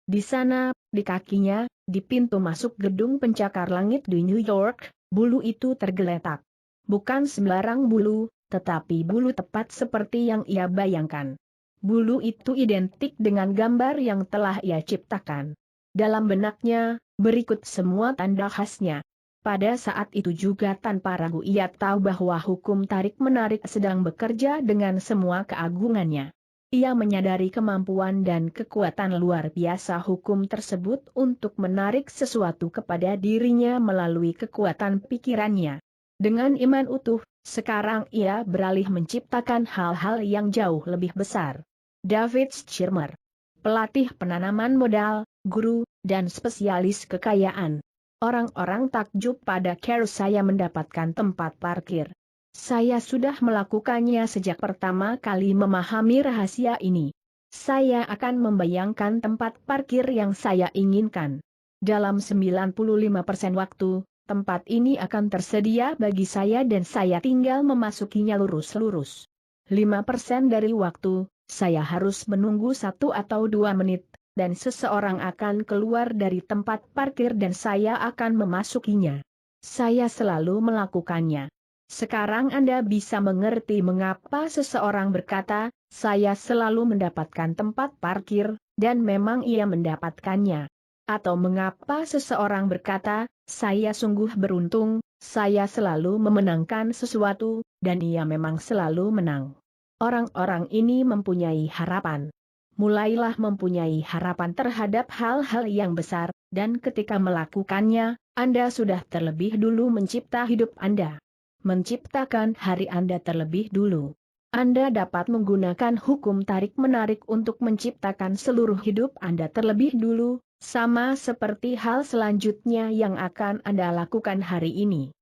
Di sana, di kakinya, di pintu masuk gedung pencakar langit di New York, bulu itu tergeletak. Bukan sembarang bulu, tetapi bulu tepat seperti yang ia bayangkan. Bulu itu identik dengan gambar yang telah ia ciptakan. Dalam benaknya, berikut semua tanda khasnya. Pada saat itu juga tanpa ragu ia tahu bahwa hukum tarik-menarik sedang bekerja dengan semua keagungannya. Ia menyadari kemampuan dan kekuatan luar biasa hukum tersebut untuk menarik sesuatu kepada dirinya melalui kekuatan pikirannya. Dengan iman utuh, sekarang ia beralih menciptakan hal-hal yang jauh lebih besar. David Schirmer, pelatih penanaman modal, guru, dan spesialis kekayaan. Orang-orang takjub pada cara saya mendapatkan tempat parkir. Saya sudah melakukannya sejak pertama kali memahami rahasia ini. Saya akan membayangkan tempat parkir yang saya inginkan. Dalam 95% waktu, tempat ini akan tersedia bagi saya dan saya tinggal memasukinya lurus-lurus. 5% dari waktu, saya harus menunggu 1 atau 2 menit, dan seseorang akan keluar dari tempat parkir dan saya akan memasukinya. Saya selalu melakukannya. Sekarang Anda bisa mengerti mengapa seseorang berkata, saya selalu mendapatkan tempat parkir, dan memang ia mendapatkannya. Atau mengapa seseorang berkata, saya sungguh beruntung, saya selalu memenangkan sesuatu, dan ia memang selalu menang. Orang-orang ini mempunyai harapan. Mulailah mempunyai harapan terhadap hal-hal yang besar, dan ketika melakukannya, Anda sudah terlebih dulu mencipta hidup Anda. Menciptakan hari Anda terlebih dulu. Anda dapat menggunakan hukum tarik-menarik untuk menciptakan seluruh hidup Anda terlebih dulu, sama seperti hal selanjutnya yang akan Anda lakukan hari ini.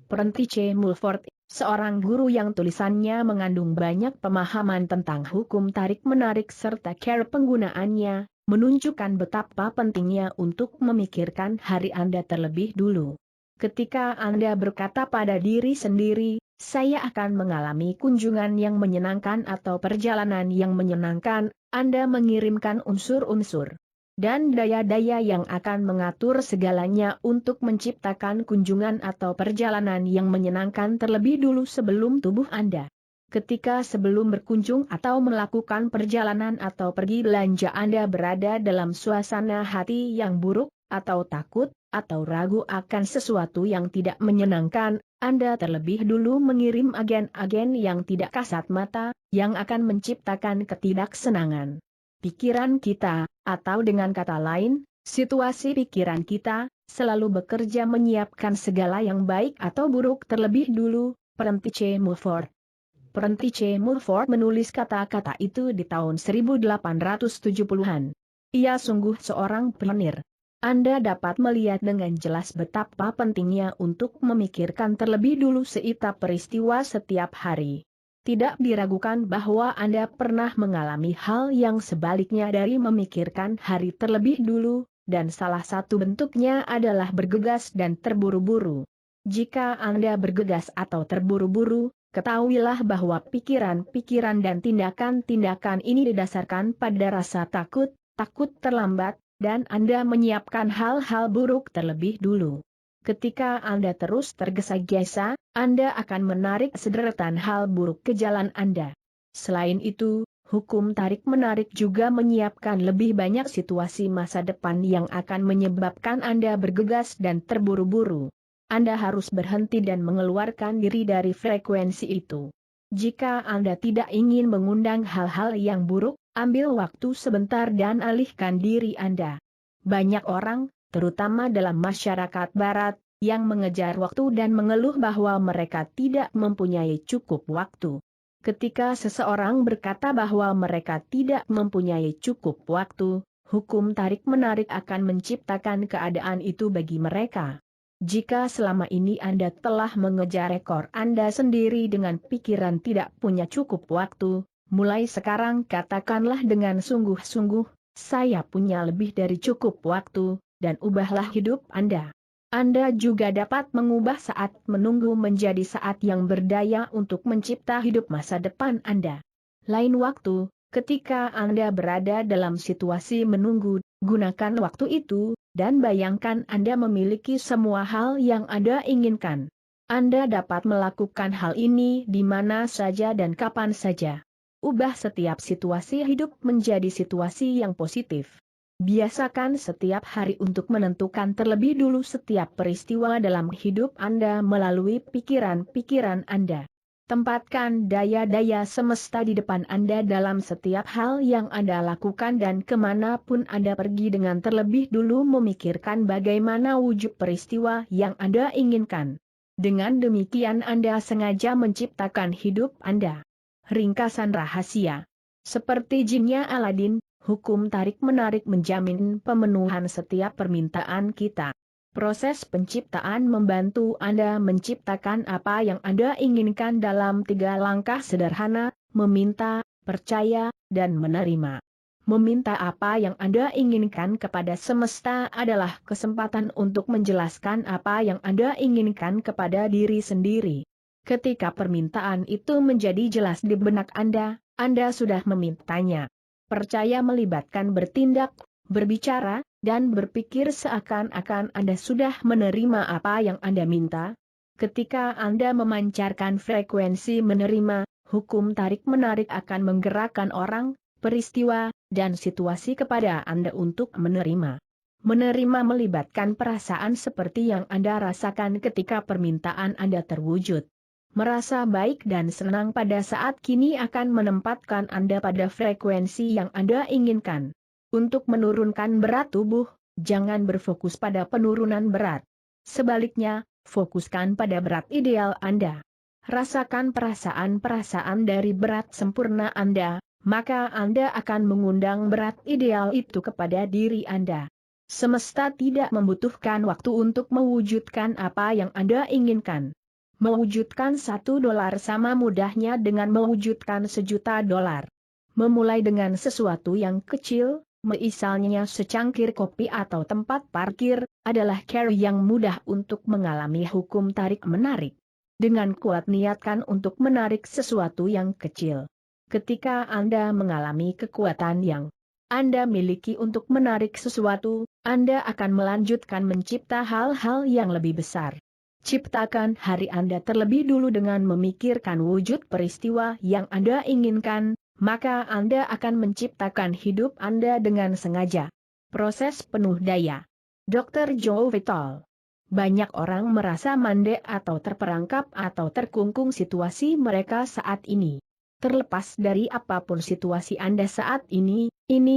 Prentice C. Mulford, seorang guru yang tulisannya mengandung banyak pemahaman tentang hukum tarik-menarik serta cara penggunaannya, menunjukkan betapa pentingnya untuk memikirkan hari Anda terlebih dulu. Ketika Anda berkata pada diri sendiri, saya akan mengalami kunjungan yang menyenangkan atau perjalanan yang menyenangkan, Anda mengirimkan unsur-unsur dan daya-daya yang akan mengatur segalanya untuk menciptakan kunjungan atau perjalanan yang menyenangkan terlebih dulu sebelum tubuh Anda. Ketika sebelum berkunjung atau melakukan perjalanan atau pergi belanja Anda berada dalam suasana hati yang buruk, atau takut, atau ragu akan sesuatu yang tidak menyenangkan, Anda terlebih dulu mengirim agen-agen yang tidak kasat mata, yang akan menciptakan ketidaksenangan. Pikiran kita, atau dengan kata lain, situasi pikiran kita, selalu bekerja menyiapkan segala yang baik atau buruk terlebih dulu. Prentice Mulford. Prentice Mulford menulis kata-kata itu di tahun 1870-an. Ia sungguh seorang pionir. Anda dapat melihat dengan jelas betapa pentingnya untuk memikirkan terlebih dulu setiap peristiwa setiap hari. Tidak diragukan bahwa Anda pernah mengalami hal yang sebaliknya dari memikirkan hari terlebih dulu, dan salah satu bentuknya adalah bergegas dan terburu-buru. Jika Anda bergegas atau terburu-buru, ketahuilah bahwa pikiran-pikiran dan tindakan-tindakan ini didasarkan pada rasa takut, takut terlambat, dan Anda menyiapkan hal-hal buruk terlebih dulu. Ketika Anda terus tergesa-gesa, Anda akan menarik sederetan hal buruk ke jalan Anda. Selain itu, hukum tarik-menarik juga menyiapkan lebih banyak situasi masa depan yang akan menyebabkan Anda bergegas dan terburu-buru. Anda harus berhenti dan mengeluarkan diri dari frekuensi itu. Jika Anda tidak ingin mengundang hal-hal yang buruk, ambil waktu sebentar dan alihkan diri Anda. Banyak orang, terutama dalam masyarakat Barat, yang mengejar waktu dan mengeluh bahwa mereka tidak mempunyai cukup waktu. Ketika seseorang berkata bahwa mereka tidak mempunyai cukup waktu, hukum tarik-menarik akan menciptakan keadaan itu bagi mereka. Jika selama ini Anda telah mengejar rekor Anda sendiri dengan pikiran tidak punya cukup waktu, mulai sekarang katakanlah dengan sungguh-sungguh, saya punya lebih dari cukup waktu, dan ubahlah hidup Anda. Anda juga dapat mengubah saat menunggu menjadi saat yang berdaya untuk mencipta hidup masa depan Anda. Lain waktu, ketika Anda berada dalam situasi menunggu, gunakan waktu itu, dan bayangkan Anda memiliki semua hal yang Anda inginkan. Anda dapat melakukan hal ini di mana saja dan kapan saja. Ubah setiap situasi hidup menjadi situasi yang positif. Biasakan setiap hari untuk menentukan terlebih dulu setiap peristiwa dalam hidup Anda melalui pikiran-pikiran Anda. Tempatkan daya-daya semesta di depan Anda dalam setiap hal yang Anda lakukan dan kemanapun Anda pergi dengan terlebih dulu memikirkan bagaimana wujud peristiwa yang Anda inginkan. Dengan demikian Anda sengaja menciptakan hidup Anda. Ringkasan rahasia. Seperti jinnya Aladin, hukum tarik-menarik menjamin pemenuhan setiap permintaan kita. Proses penciptaan membantu Anda menciptakan apa yang Anda inginkan dalam 3 langkah sederhana, meminta, percaya, dan menerima. Meminta apa yang Anda inginkan kepada semesta adalah kesempatan untuk menjelaskan apa yang Anda inginkan kepada diri sendiri. Ketika permintaan itu menjadi jelas di benak Anda sudah memintanya. Percaya melibatkan bertindak, berbicara, dan berpikir seakan-akan Anda sudah menerima apa yang Anda minta. Ketika Anda memancarkan frekuensi menerima, hukum tarik-menarik akan menggerakkan orang, peristiwa, dan situasi kepada Anda untuk menerima. Menerima melibatkan perasaan seperti yang Anda rasakan ketika permintaan Anda terwujud. Merasa baik dan senang pada saat kini akan menempatkan Anda pada frekuensi yang Anda inginkan. Untuk menurunkan berat tubuh, jangan berfokus pada penurunan berat. Sebaliknya, fokuskan pada berat ideal Anda. Rasakan perasaan-perasaan dari berat sempurna Anda, maka Anda akan mengundang berat ideal itu kepada diri Anda. Semesta tidak membutuhkan waktu untuk mewujudkan apa yang Anda inginkan. Mewujudkan $1 sama mudahnya dengan mewujudkan $1.000.000. Memulai dengan sesuatu yang kecil, misalnya secangkir kopi atau tempat parkir, adalah cara yang mudah untuk mengalami hukum tarik-menarik. Dengan kuat niatkan untuk menarik sesuatu yang kecil. Ketika Anda mengalami kekuatan yang Anda miliki untuk menarik sesuatu, Anda akan melanjutkan mencipta hal-hal yang lebih besar. Ciptakan hari Anda terlebih dulu dengan memikirkan wujud peristiwa yang Anda inginkan, maka Anda akan menciptakan hidup Anda dengan sengaja. Proses penuh daya. Dr. Joe Vital. Banyak orang merasa mandek atau terperangkap atau terkungkung situasi mereka saat ini. Terlepas dari apapun situasi Anda saat ini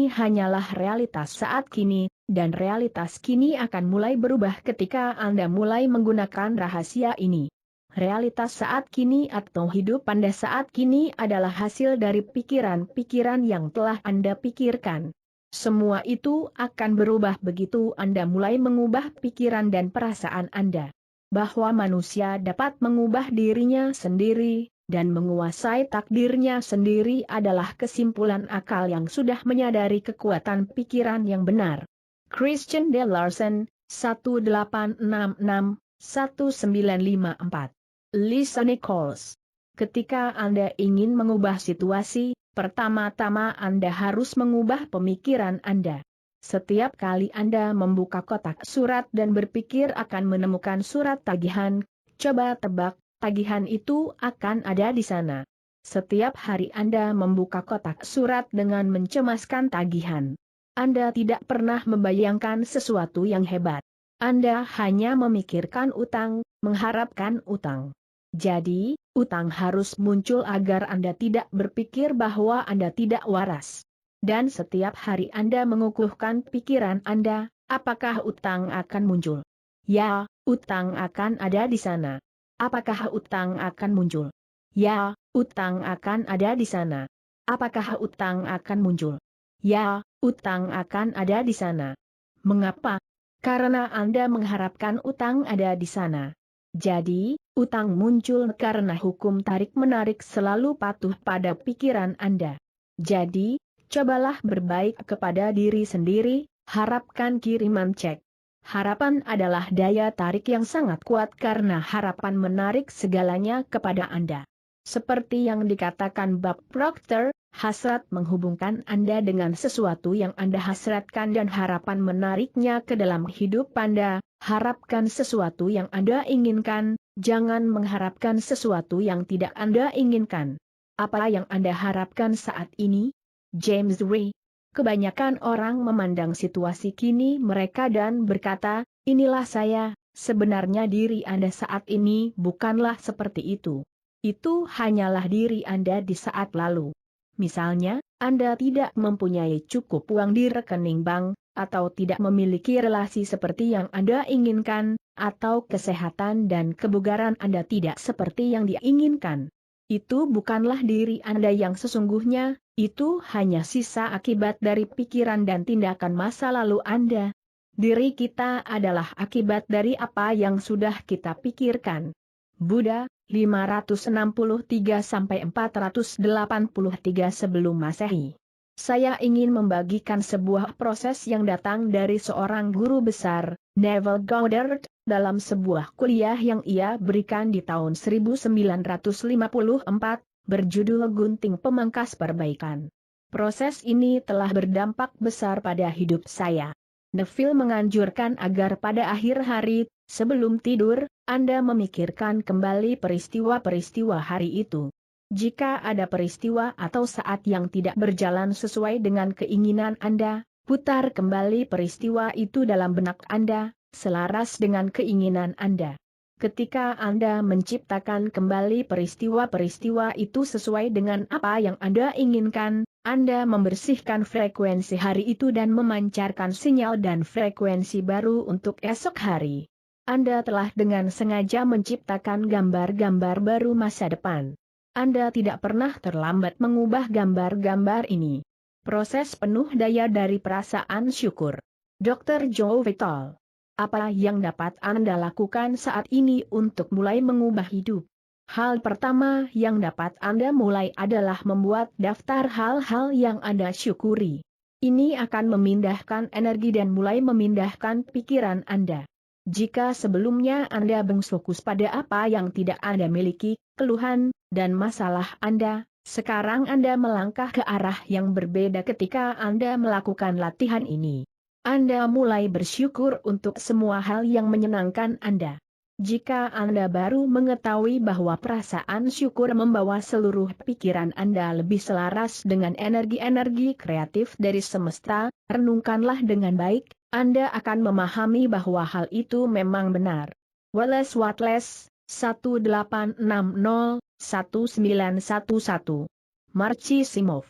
hanyalah realitas saat kini, dan realitas kini akan mulai berubah ketika Anda mulai menggunakan rahasia ini. Realitas saat kini atau hidup Anda saat kini adalah hasil dari pikiran-pikiran yang telah Anda pikirkan. Semua itu akan berubah begitu Anda mulai mengubah pikiran dan perasaan Anda. Bahwa manusia dapat mengubah dirinya sendiri, dan menguasai takdirnya sendiri adalah kesimpulan akal yang sudah menyadari kekuatan pikiran yang benar. Christian D. Larson, 1866-1954. Lisa Nichols. Ketika Anda ingin mengubah situasi, pertama-tama Anda harus mengubah pemikiran Anda. Setiap kali Anda membuka kotak surat dan berpikir akan menemukan surat tagihan, coba tebak, tagihan itu akan ada di sana. Setiap hari Anda membuka kotak surat dengan mencemaskan tagihan. Anda tidak pernah membayangkan sesuatu yang hebat. Anda hanya memikirkan utang, mengharapkan utang. Jadi, utang harus muncul agar Anda tidak berpikir bahwa Anda tidak waras. Dan setiap hari Anda mengukuhkan pikiran Anda, apakah utang akan muncul? Ya, utang akan ada di sana. Apakah utang akan muncul? Ya, utang akan ada di sana. Apakah utang akan muncul? Ya, utang akan ada di sana. Mengapa? Karena Anda mengharapkan utang ada di sana. Jadi, utang muncul karena hukum tarik-menarik selalu patuh pada pikiran Anda. Jadi, cobalah berbaik kepada diri sendiri, harapkan kiriman cek. Harapan adalah daya tarik yang sangat kuat karena harapan menarik segalanya kepada Anda. Seperti yang dikatakan Bob Proctor, hasrat menghubungkan Anda dengan sesuatu yang Anda hasratkan dan harapan menariknya ke dalam hidup Anda. Harapkan sesuatu yang Anda inginkan, jangan mengharapkan sesuatu yang tidak Anda inginkan. Apa yang Anda harapkan saat ini? James Ray. Kebanyakan orang memandang situasi kini mereka dan berkata, inilah saya, sebenarnya diri Anda saat ini bukanlah seperti itu. Itu hanyalah diri Anda di saat lalu. Misalnya, Anda tidak mempunyai cukup uang di rekening bank, atau tidak memiliki relasi seperti yang Anda inginkan, atau kesehatan dan kebugaran Anda tidak seperti yang diinginkan. Itu bukanlah diri Anda yang sesungguhnya, itu hanya sisa akibat dari pikiran dan tindakan masa lalu Anda. Diri kita adalah akibat dari apa yang sudah kita pikirkan. Buddha, 563-483 sebelum Masehi. Saya ingin membagikan sebuah proses yang datang dari seorang guru besar, Neville Goddard, dalam sebuah kuliah yang ia berikan di tahun 1954, berjudul Gunting Pemangkas Perbaikan. Proses ini telah berdampak besar pada hidup saya. Neville menganjurkan agar pada akhir hari, sebelum tidur, Anda memikirkan kembali peristiwa-peristiwa hari itu. Jika ada peristiwa atau saat yang tidak berjalan sesuai dengan keinginan Anda, putar kembali peristiwa itu dalam benak Anda, selaras dengan keinginan Anda. Ketika Anda menciptakan kembali peristiwa-peristiwa itu sesuai dengan apa yang Anda inginkan, Anda membersihkan frekuensi hari itu dan memancarkan sinyal dan frekuensi baru untuk esok hari. Anda telah dengan sengaja menciptakan gambar-gambar baru masa depan. Anda tidak pernah terlambat mengubah gambar-gambar ini. Proses penuh daya dari perasaan syukur. Dr. Joe Vital. Apa yang dapat Anda lakukan saat ini untuk mulai mengubah hidup? Hal pertama yang dapat Anda mulai adalah membuat daftar hal-hal yang Anda syukuri. Ini akan memindahkan energi dan mulai memindahkan pikiran Anda. Jika sebelumnya Anda berfokus pada apa yang tidak Anda miliki, keluhan, dan masalah Anda, sekarang Anda melangkah ke arah yang berbeda ketika Anda melakukan latihan ini. Anda mulai bersyukur untuk semua hal yang menyenangkan Anda. Jika Anda baru mengetahui bahwa perasaan syukur membawa seluruh pikiran Anda lebih selaras dengan energi-energi kreatif dari semesta, renungkanlah dengan baik, Anda akan memahami bahwa hal itu memang benar. Wallace Wattles, 1860-1911. Marcisimov.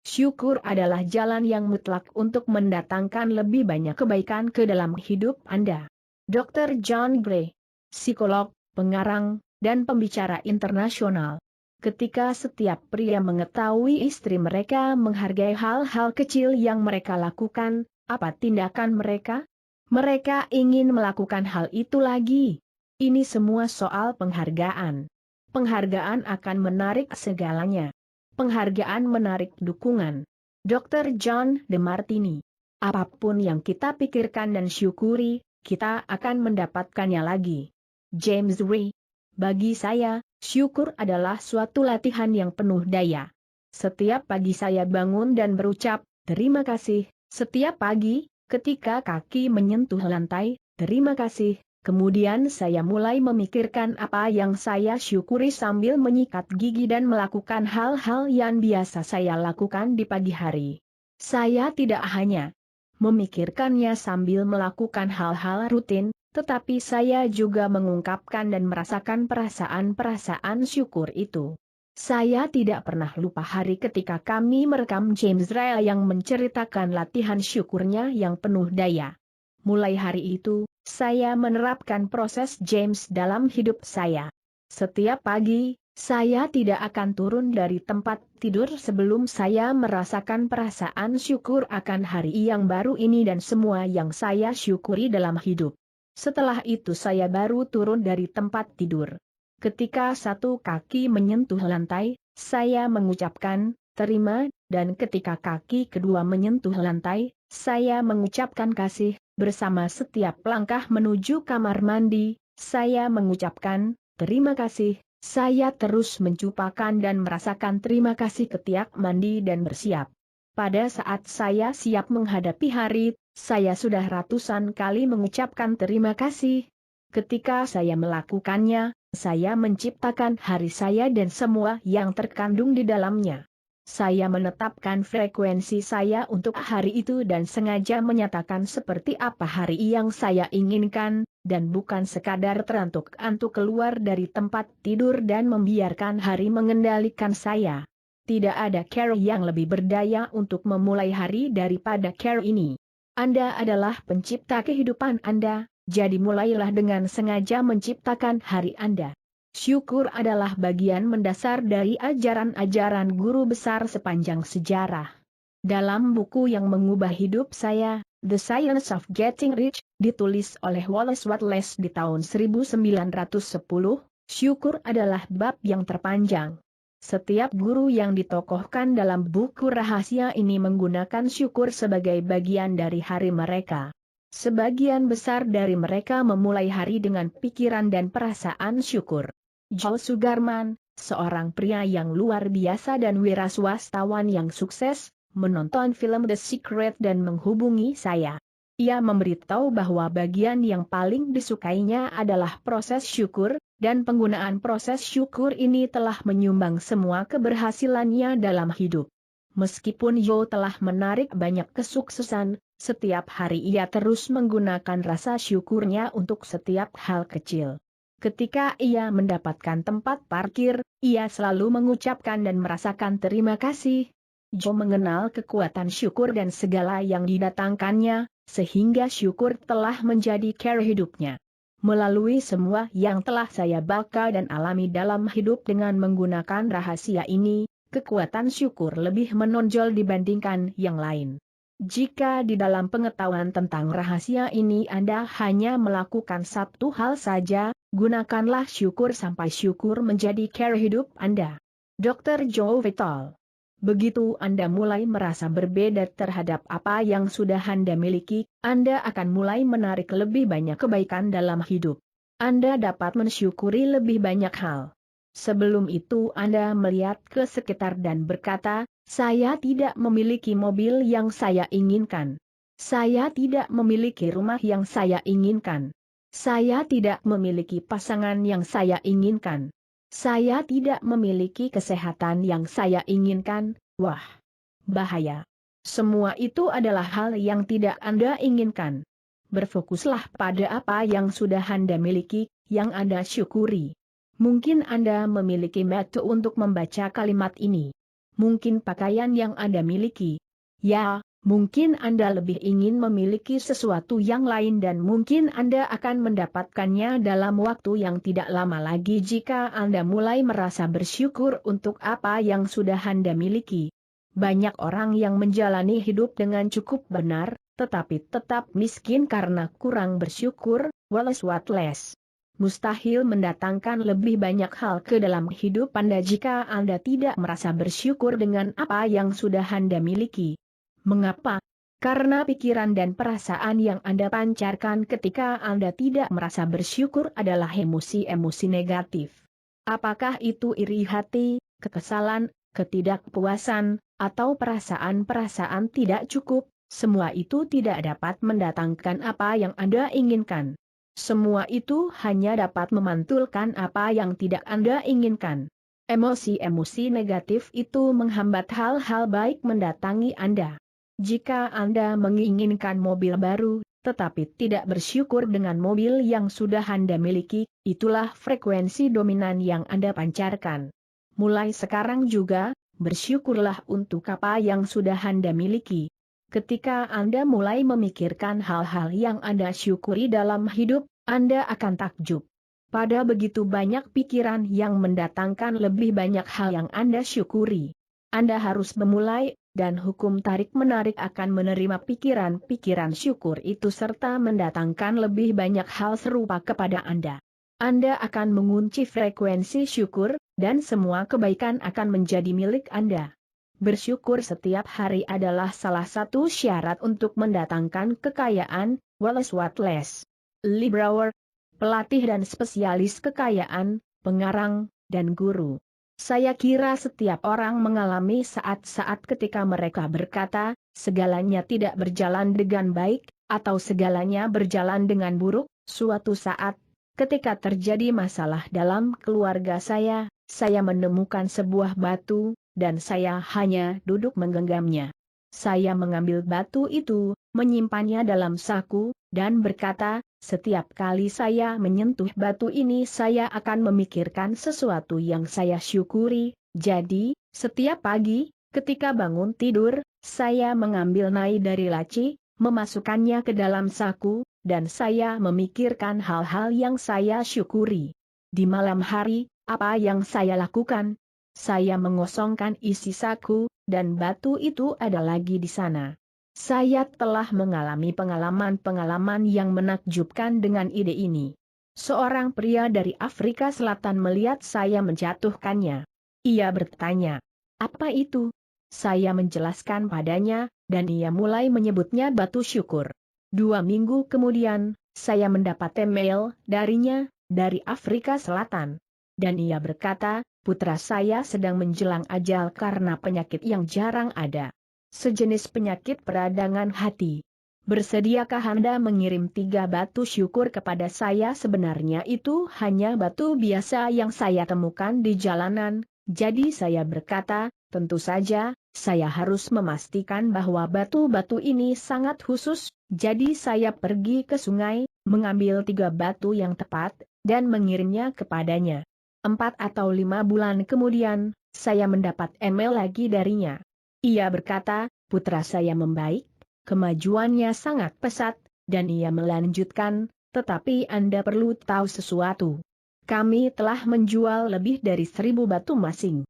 Syukur adalah jalan yang mutlak untuk mendatangkan lebih banyak kebaikan ke dalam hidup Anda. Dr. John Gray, psikolog, pengarang, dan pembicara internasional. Ketika setiap pria mengetahui istri mereka menghargai hal-hal kecil yang mereka lakukan, apa tindakan mereka? Mereka ingin melakukan hal itu lagi. Ini semua soal penghargaan. Penghargaan akan menarik segalanya. Penghargaan menarik dukungan. Dr. John DeMartini. Apapun yang kita pikirkan dan syukuri, kita akan mendapatkannya lagi. James Ray. Bagi saya, syukur adalah suatu latihan yang penuh daya. Setiap pagi saya bangun dan berucap, terima kasih. Setiap pagi, ketika kaki menyentuh lantai, terima kasih. Kemudian saya mulai memikirkan apa yang saya syukuri sambil menyikat gigi dan melakukan hal-hal yang biasa saya lakukan di pagi hari. Saya tidak hanya memikirkannya sambil melakukan hal-hal rutin, tetapi saya juga mengungkapkan dan merasakan perasaan-perasaan syukur itu. Saya tidak pernah lupa hari ketika kami merekam James Ray yang menceritakan latihan syukurnya yang penuh daya. Mulai hari itu, saya menerapkan proses James dalam hidup saya. Setiap pagi, saya tidak akan turun dari tempat tidur sebelum saya merasakan perasaan syukur akan hari yang baru ini dan semua yang saya syukuri dalam hidup. Setelah itu saya baru turun dari tempat tidur. Ketika satu kaki menyentuh lantai, saya mengucapkan, terima, dan ketika kaki kedua menyentuh lantai, saya mengucapkan kasih. Bersama setiap langkah menuju kamar mandi, saya mengucapkan, terima kasih. Saya terus mencupakan dan merasakan terima kasih ketiak mandi dan bersiap. Pada saat saya siap menghadapi hari, saya sudah ratusan kali mengucapkan terima kasih. Ketika saya melakukannya, saya menciptakan hari saya dan semua yang terkandung di dalamnya. Saya menetapkan frekuensi saya untuk hari itu dan sengaja menyatakan seperti apa hari yang saya inginkan, dan bukan sekadar terantuk-antuk keluar dari tempat tidur dan membiarkan hari mengendalikan saya. Tidak ada cara yang lebih berdaya untuk memulai hari daripada cara ini. Anda adalah pencipta kehidupan Anda, jadi mulailah dengan sengaja menciptakan hari Anda. Syukur adalah bagian mendasar dari ajaran-ajaran guru besar sepanjang sejarah. Dalam buku yang mengubah hidup saya, The Science of Getting Rich, ditulis oleh Wallace Wattles di tahun 1910, syukur adalah bab yang terpanjang. Setiap guru yang ditokohkan dalam buku rahasia ini menggunakan syukur sebagai bagian dari hari mereka. Sebagian besar dari mereka memulai hari dengan pikiran dan perasaan syukur. Joel Sugarman, seorang pria yang luar biasa dan wiraswastawan yang sukses, menonton film The Secret dan menghubungi saya. Ia memberitahu bahwa bagian yang paling disukainya adalah proses syukur, dan penggunaan proses syukur ini telah menyumbang semua keberhasilannya dalam hidup. Meskipun Joe telah menarik banyak kesuksesan, setiap hari ia terus menggunakan rasa syukurnya untuk setiap hal kecil. Ketika ia mendapatkan tempat parkir, ia selalu mengucapkan dan merasakan terima kasih. Joe mengenal kekuatan syukur dan segala yang didatangkannya, sehingga syukur telah menjadi cara hidupnya. Melalui semua yang telah saya baca dan alami dalam hidup dengan menggunakan rahasia ini, kekuatan syukur lebih menonjol dibandingkan yang lain. Jika di dalam pengetahuan tentang rahasia ini Anda hanya melakukan satu hal saja, gunakanlah syukur sampai syukur menjadi cara hidup Anda. Dr. Joe Vital. Begitu Anda mulai merasa berbeda terhadap apa yang sudah Anda miliki, Anda akan mulai menarik lebih banyak kebaikan dalam hidup. Anda dapat mensyukuri lebih banyak hal. Sebelum itu Anda melihat ke sekitar dan berkata, saya tidak memiliki mobil yang saya inginkan. Saya tidak memiliki rumah yang saya inginkan. Saya tidak memiliki pasangan yang saya inginkan. Saya tidak memiliki kesehatan yang saya inginkan. Wah, bahaya. Semua itu adalah hal yang tidak Anda inginkan. Berfokuslah pada apa yang sudah Anda miliki, yang Anda syukuri. Mungkin Anda memiliki mata untuk membaca kalimat ini. Mungkin pakaian yang Anda miliki. Ya, mungkin Anda lebih ingin memiliki sesuatu yang lain dan mungkin Anda akan mendapatkannya dalam waktu yang tidak lama lagi jika Anda mulai merasa bersyukur untuk apa yang sudah Anda miliki. Banyak orang yang menjalani hidup dengan cukup benar, tetapi tetap miskin karena kurang bersyukur. Wallace Wattles. Mustahil mendatangkan lebih banyak hal ke dalam hidup Anda jika Anda tidak merasa bersyukur dengan apa yang sudah Anda miliki. Mengapa? Karena pikiran dan perasaan yang Anda pancarkan ketika Anda tidak merasa bersyukur adalah emosi-emosi negatif. Apakah itu iri hati, kekesalan, ketidakpuasan, atau perasaan-perasaan tidak cukup? Semua itu tidak dapat mendatangkan apa yang Anda inginkan. Semua itu hanya dapat memantulkan apa yang tidak Anda inginkan. Emosi-emosi negatif itu menghambat hal-hal baik mendatangi Anda. Jika Anda menginginkan mobil baru, tetapi tidak bersyukur dengan mobil yang sudah Anda miliki, itulah frekuensi dominan yang Anda pancarkan. Mulai sekarang juga, bersyukurlah untuk apa yang sudah Anda miliki. Ketika Anda mulai memikirkan hal-hal yang Anda syukuri dalam hidup, Anda akan takjub. Pada begitu banyak pikiran yang mendatangkan lebih banyak hal yang Anda syukuri. Anda harus memulai, dan hukum tarik-menarik akan menerima pikiran-pikiran syukur itu serta mendatangkan lebih banyak hal serupa kepada Anda. Anda akan mengunci frekuensi syukur, dan semua kebaikan akan menjadi milik Anda. Bersyukur setiap hari adalah salah satu syarat untuk mendatangkan kekayaan. Wallace Wattles, Lee Brower, pelatih dan spesialis kekayaan, pengarang, dan guru. Saya kira setiap orang mengalami saat-saat ketika mereka berkata, segalanya tidak berjalan dengan baik, atau segalanya berjalan dengan buruk. Suatu saat, ketika terjadi masalah dalam keluarga saya menemukan sebuah batu, dan saya hanya duduk menggenggamnya. Saya mengambil batu itu, menyimpannya dalam saku, dan berkata, setiap kali saya menyentuh batu ini saya akan memikirkan sesuatu yang saya syukuri. Jadi, setiap pagi, ketika bangun tidur, saya mengambil nai dari laci, memasukkannya ke dalam saku, dan saya memikirkan hal-hal yang saya syukuri. Di malam hari, apa yang saya lakukan? Saya mengosongkan isi saku, dan batu itu ada lagi di sana. Saya telah mengalami pengalaman-pengalaman yang menakjubkan dengan ide ini. Seorang pria dari Afrika Selatan melihat saya menjatuhkannya. Ia bertanya, "Apa itu?" Saya menjelaskan padanya, dan ia mulai menyebutnya batu syukur. 2 minggu kemudian, saya mendapat email darinya, dari Afrika Selatan. Dan ia berkata, putra saya sedang menjelang ajal karena penyakit yang jarang ada. Sejenis penyakit peradangan hati. Bersediakah Anda mengirim 3 batu syukur kepada saya? Sebenarnya itu hanya batu biasa yang saya temukan di jalanan, jadi saya berkata, tentu saja, saya harus memastikan bahwa batu-batu ini sangat khusus, jadi saya pergi ke sungai, mengambil 3 batu yang tepat, dan mengirimnya kepadanya. 4 atau 5 bulan kemudian, saya mendapat email lagi darinya. Ia berkata, putra saya membaik, kemajuannya sangat pesat, dan ia melanjutkan, tetapi Anda perlu tahu sesuatu. Kami telah menjual lebih dari 1000 batu masing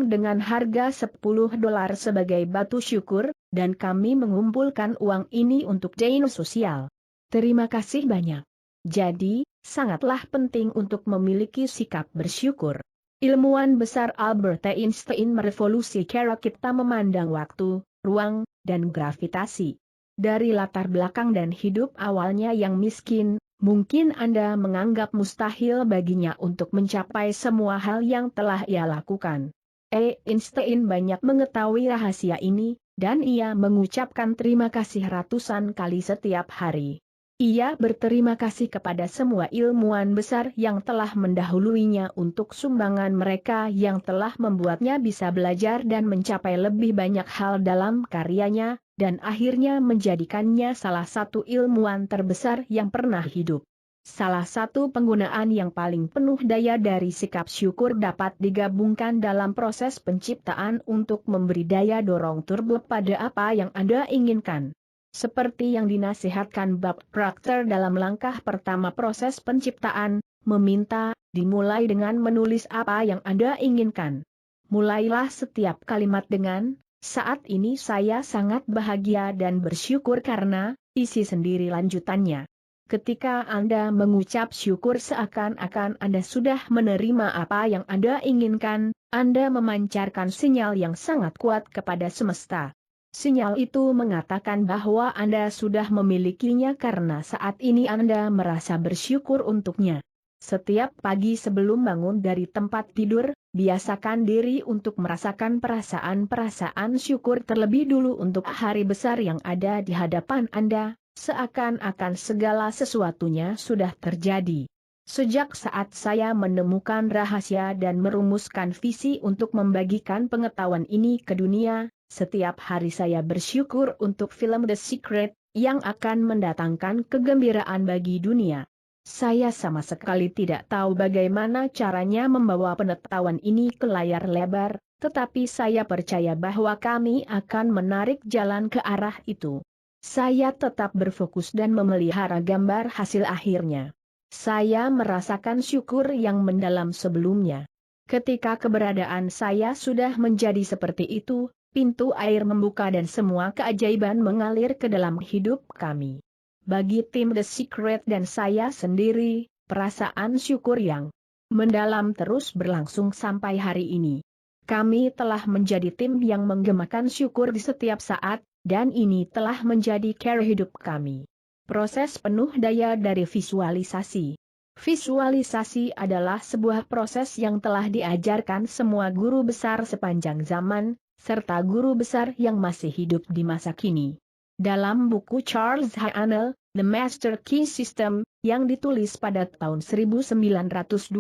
dengan harga $10 sebagai batu syukur, dan kami mengumpulkan uang ini untuk dana sosial. Terima kasih banyak. Jadi, sangatlah penting untuk memiliki sikap bersyukur. Ilmuwan besar Albert Einstein merevolusi cara kita memandang waktu, ruang, dan gravitasi. Dari latar belakang dan hidup awalnya yang miskin, mungkin Anda menganggap mustahil baginya untuk mencapai semua hal yang telah ia lakukan. Einstein banyak mengetahui rahasia ini, dan ia mengucapkan terima kasih ratusan kali setiap hari. Ia berterima kasih kepada semua ilmuwan besar yang telah mendahuluinya untuk sumbangan mereka yang telah membuatnya bisa belajar dan mencapai lebih banyak hal dalam karyanya, dan akhirnya menjadikannya salah satu ilmuwan terbesar yang pernah hidup. Salah satu penggunaan yang paling penuh daya dari sikap syukur dapat digabungkan dalam proses penciptaan untuk memberi daya dorong turbo pada apa yang Anda inginkan. Seperti yang dinasihatkan Bob Proctor dalam langkah pertama proses penciptaan, meminta, dimulai dengan menulis apa yang Anda inginkan. Mulailah setiap kalimat dengan, saat ini saya sangat bahagia dan bersyukur karena, isi sendiri lanjutannya. Ketika Anda mengucap syukur seakan-akan Anda sudah menerima apa yang Anda inginkan, Anda memancarkan sinyal yang sangat kuat kepada semesta. Sinyal itu mengatakan bahwa Anda sudah memilikinya karena saat ini Anda merasa bersyukur untuknya. Setiap pagi sebelum bangun dari tempat tidur, biasakan diri untuk merasakan perasaan-perasaan syukur terlebih dulu untuk hari besar yang ada di hadapan Anda, seakan-akan segala sesuatunya sudah terjadi. Sejak saat saya menemukan rahasia dan merumuskan visi untuk membagikan pengetahuan ini ke dunia, Setiap hari saya bersyukur untuk film The Secret, yang akan mendatangkan kegembiraan bagi dunia. Saya sama sekali tidak tahu bagaimana caranya membawa pengetahuan ini ke layar lebar, tetapi saya percaya bahwa kami akan menarik jalan ke arah itu. Saya tetap berfokus dan memelihara gambar hasil akhirnya. Saya merasakan syukur yang mendalam sebelumnya. Ketika keberadaan saya sudah menjadi seperti itu, pintu air membuka dan semua keajaiban mengalir ke dalam hidup kami. Bagi tim The Secret dan saya sendiri, perasaan syukur yang mendalam terus berlangsung sampai hari ini. Kami telah menjadi tim yang menggemakan syukur di setiap saat, dan ini telah menjadi cara hidup kami. Proses penuh daya dari visualisasi. Visualisasi adalah sebuah proses yang telah diajarkan semua guru besar sepanjang zaman, serta guru besar yang masih hidup di masa kini. Dalam buku Charles Haanel, The Master Key System, yang ditulis pada tahun 1912,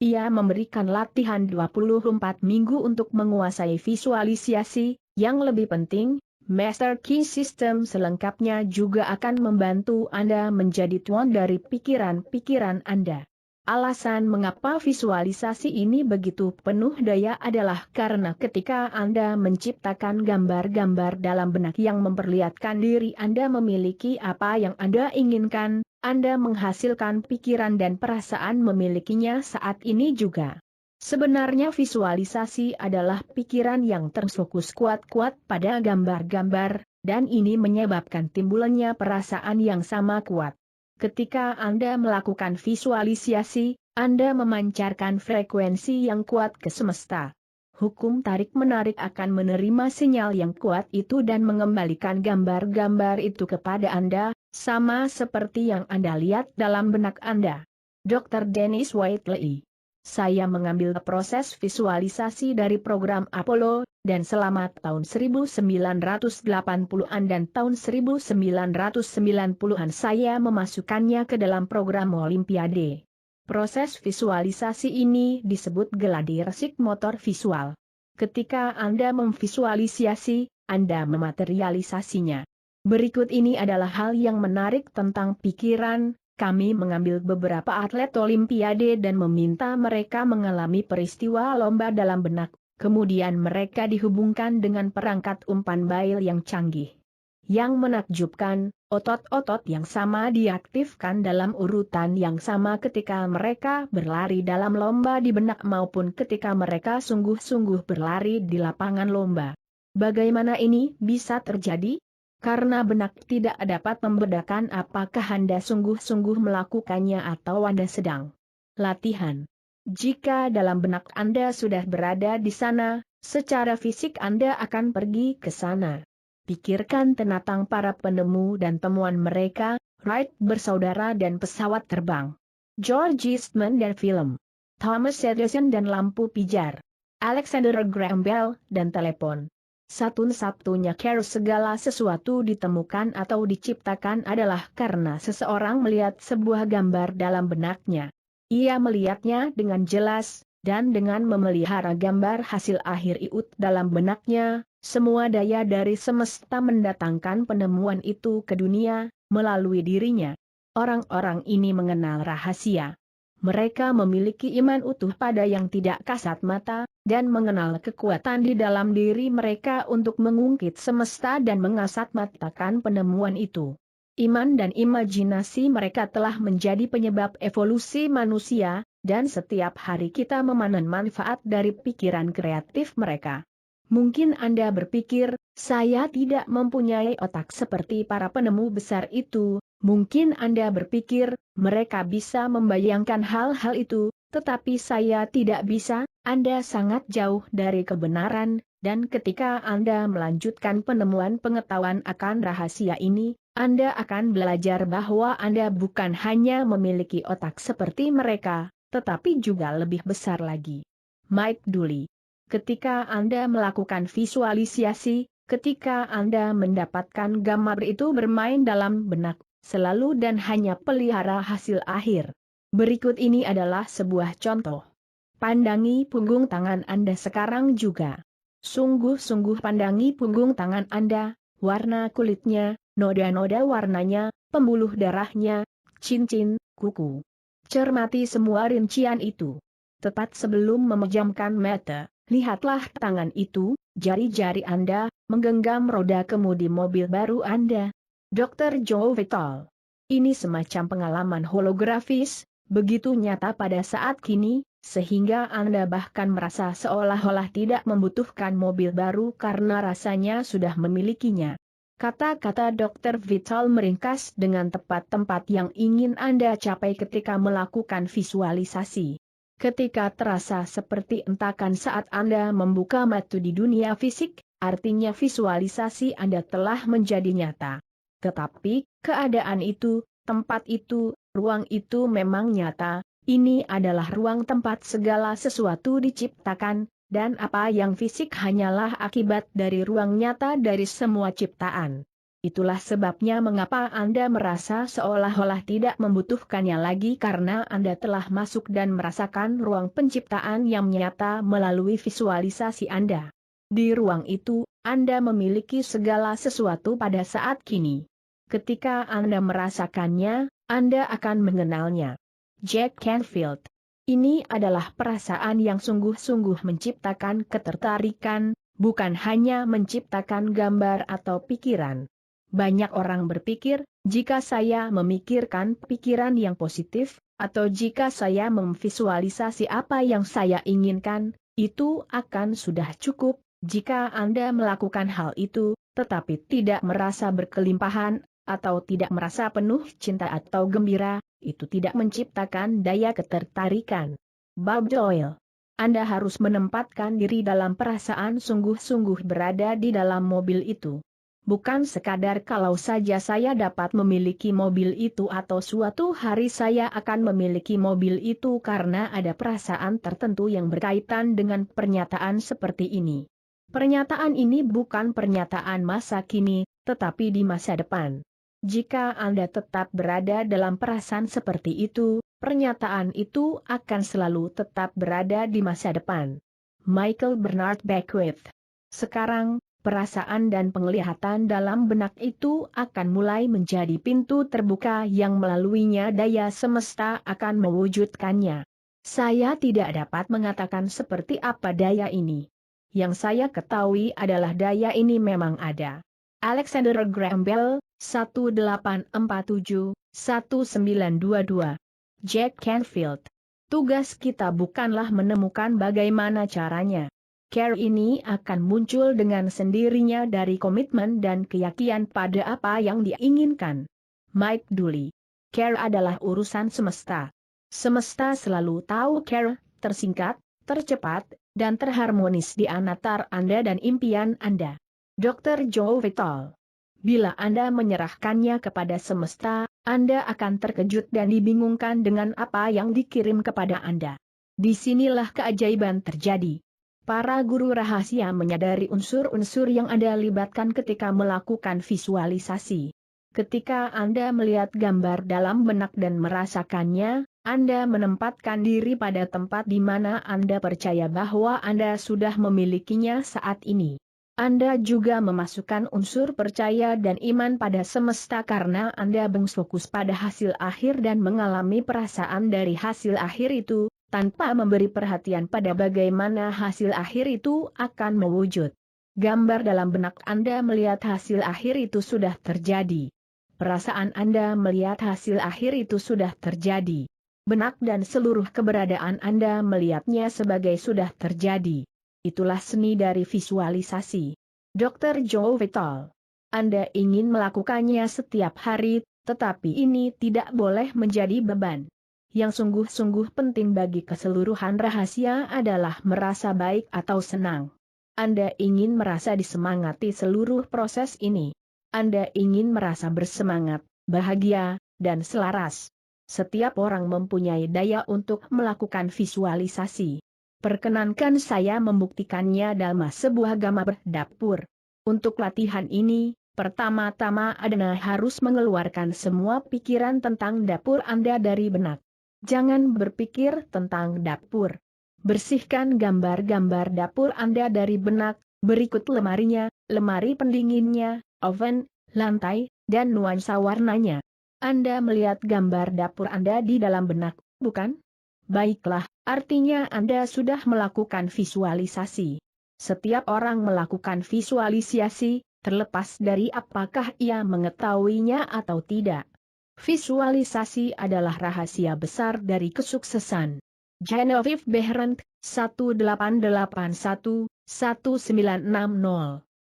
ia memberikan latihan 24 minggu untuk menguasai visualisasi. Yang lebih penting, Master Key System selengkapnya juga akan membantu Anda menjadi tuan dari pikiran-pikiran Anda. Alasan mengapa visualisasi ini begitu penuh daya adalah karena ketika Anda menciptakan gambar-gambar dalam benak yang memperlihatkan diri Anda memiliki apa yang Anda inginkan, Anda menghasilkan pikiran dan perasaan memilikinya saat ini juga. Sebenarnya visualisasi adalah pikiran yang terfokus kuat-kuat pada gambar-gambar, dan ini menyebabkan timbulnya perasaan yang sama kuat. Ketika Anda melakukan visualisasi, Anda memancarkan frekuensi yang kuat ke semesta. Hukum tarik-menarik akan menerima sinyal yang kuat itu dan mengembalikan gambar-gambar itu kepada Anda, sama seperti yang Anda lihat dalam benak Anda. Dr. Dennis Whiteley. Saya mengambil proses visualisasi dari program Apollo, dan selama tahun 1980-an dan tahun 1990-an saya memasukkannya ke dalam program Olimpiade. Proses visualisasi ini disebut gladi resik motor visual. Ketika Anda memvisualisasi, Anda mematerialisasinya. Berikut ini adalah hal yang menarik tentang pikiran. Kami mengambil beberapa atlet Olimpiade dan meminta mereka mengalami peristiwa lomba dalam benak, kemudian mereka dihubungkan dengan perangkat umpan bail yang canggih. Yang menakjubkan, otot-otot yang sama diaktifkan dalam urutan yang sama ketika mereka berlari dalam lomba di benak maupun ketika mereka sungguh-sungguh berlari di lapangan lomba. Bagaimana ini bisa terjadi? Karena benak tidak dapat membedakan apakah Anda sungguh-sungguh melakukannya atau Anda sedang latihan. Jika dalam benak Anda sudah berada di sana, secara fisik Anda akan pergi ke sana. Pikirkan tentang para penemu dan temuan mereka, Wright bersaudara dan pesawat terbang, George Eastman dan film, Thomas Edison dan lampu pijar, Alexander Graham Bell dan telepon. Satu-satunya cara segala sesuatu ditemukan atau diciptakan adalah karena seseorang melihat sebuah gambar dalam benaknya. Ia melihatnya dengan jelas, dan dengan memelihara gambar hasil akhir iut dalam benaknya, semua daya dari semesta mendatangkan penemuan itu ke dunia, melalui dirinya. Orang-orang ini mengenal rahasia. Mereka memiliki iman utuh pada yang tidak kasat mata, dan mengenal kekuatan di dalam diri mereka untuk mengungkit semesta dan mengasat matakan penemuan itu. Iman dan imajinasi mereka telah menjadi penyebab evolusi manusia, dan setiap hari kita memanen manfaat dari pikiran kreatif mereka. Mungkin Anda berpikir, saya tidak mempunyai otak seperti para penemu besar itu. Mungkin Anda berpikir, mereka bisa membayangkan hal-hal itu, tetapi saya tidak bisa. Anda sangat jauh dari kebenaran, dan ketika Anda melanjutkan penemuan pengetahuan akan rahasia ini, Anda akan belajar bahwa Anda bukan hanya memiliki otak seperti mereka, tetapi juga lebih besar lagi. Mike Dooley. Ketika Anda melakukan visualisasi, ketika Anda mendapatkan gambar itu bermain dalam benak, selalu dan hanya pelihara hasil akhir. Berikut ini adalah sebuah contoh. Pandangi punggung tangan Anda sekarang juga. Sungguh-sungguh pandangi punggung tangan Anda, warna kulitnya, noda-noda warnanya, pembuluh darahnya, cincin, kuku. Cermati semua rincian itu. Tepat sebelum memejamkan mata, lihatlah tangan itu, jari-jari Anda, menggenggam roda kemudi mobil baru Anda. Dr. Joe Vital. Ini semacam pengalaman holografis, begitu nyata pada saat kini, sehingga Anda bahkan merasa seolah-olah tidak membutuhkan mobil baru karena rasanya sudah memilikinya. Kata-kata Dr. Vital meringkas dengan tepat tempat yang ingin Anda capai ketika melakukan visualisasi. Ketika terasa seperti entakan saat Anda membuka mata di dunia fisik, artinya visualisasi Anda telah menjadi nyata. Tetapi, keadaan itu, tempat itu, ruang itu memang nyata. Ini adalah ruang tempat segala sesuatu diciptakan, dan apa yang fisik hanyalah akibat dari ruang nyata dari semua ciptaan. Itulah sebabnya mengapa Anda merasa seolah-olah tidak membutuhkannya lagi karena Anda telah masuk dan merasakan ruang penciptaan yang nyata melalui visualisasi Anda. Di ruang itu, Anda memiliki segala sesuatu pada saat kini. Ketika Anda merasakannya, Anda akan mengenalnya. Jack Canfield. Ini adalah perasaan yang sungguh-sungguh menciptakan ketertarikan, bukan hanya menciptakan gambar atau pikiran. Banyak orang berpikir, jika saya memikirkan pikiran yang positif, atau jika saya memvisualisasi apa yang saya inginkan, itu akan sudah cukup. Jika Anda melakukan hal itu, tetapi tidak merasa berkelimpahan, atau tidak merasa penuh cinta atau gembira, itu tidak menciptakan daya ketertarikan. Bob Doyle. Anda harus menempatkan diri dalam perasaan sungguh-sungguh berada di dalam mobil itu. Bukan sekadar kalau saja saya dapat memiliki mobil itu atau suatu hari saya akan memiliki mobil itu karena ada perasaan tertentu yang berkaitan dengan pernyataan seperti ini. Pernyataan ini bukan pernyataan masa kini, tetapi di masa depan. Jika Anda tetap berada dalam perasaan seperti itu, pernyataan itu akan selalu tetap berada di masa depan. Michael Bernard Beckwith. Sekarang, perasaan dan penglihatan dalam benak itu akan mulai menjadi pintu terbuka yang melaluinya daya semesta akan mewujudkannya. Saya tidak dapat mengatakan seperti apa daya ini. Yang saya ketahui adalah daya ini memang ada. Alexander Graham Bell, 1847-1922. Jack Canfield. Tugas kita bukanlah menemukan bagaimana caranya. Care ini akan muncul dengan sendirinya dari komitmen dan keyakinan pada apa yang diinginkan. Mike Dooley. Care adalah urusan semesta. Semesta selalu tahu care, tersingkat, tercepat, dan terharmonis di antara Anda dan impian Anda. Dr. Joe Vital. Bila Anda menyerahkannya kepada semesta, Anda akan terkejut dan dibingungkan dengan apa yang dikirim kepada Anda. Disinilah keajaiban terjadi. Para guru rahasia menyadari unsur-unsur yang Anda libatkan ketika melakukan visualisasi. Ketika Anda melihat gambar dalam benak dan merasakannya, Anda menempatkan diri pada tempat di mana Anda percaya bahwa Anda sudah memilikinya saat ini. Anda juga memasukkan unsur percaya dan iman pada semesta karena Anda berfokus pada hasil akhir dan mengalami perasaan dari hasil akhir itu, tanpa memberi perhatian pada bagaimana hasil akhir itu akan mewujud. Gambar dalam benak Anda melihat hasil akhir itu sudah terjadi. Perasaan Anda melihat hasil akhir itu sudah terjadi. Benak dan seluruh keberadaan Anda melihatnya sebagai sudah terjadi. Itulah seni dari visualisasi. Dr. Joe Vital. Anda ingin melakukannya setiap hari, tetapi ini tidak boleh menjadi beban. Yang sungguh-sungguh penting bagi keseluruhan rahasia adalah merasa baik atau senang. Anda ingin merasa disemangati seluruh proses ini. Anda ingin merasa bersemangat, bahagia, dan selaras. Setiap orang mempunyai daya untuk melakukan visualisasi. Perkenankan saya membuktikannya dalam sebuah gambar dapur. Untuk latihan ini, pertama-tama Anda harus mengeluarkan semua pikiran tentang dapur Anda dari benak. Jangan berpikir tentang dapur. Bersihkan gambar-gambar dapur Anda dari benak, Berikut lemarinya, lemari pendinginnya, oven, lantai, dan nuansa warnanya. Anda melihat gambar dapur Anda di dalam benak, bukan? Baiklah, artinya Anda sudah melakukan visualisasi. Setiap orang melakukan visualisasi, terlepas dari apakah ia mengetahuinya atau tidak. Visualisasi adalah rahasia besar dari kesuksesan. Genevieve Behrend, 1881-1960.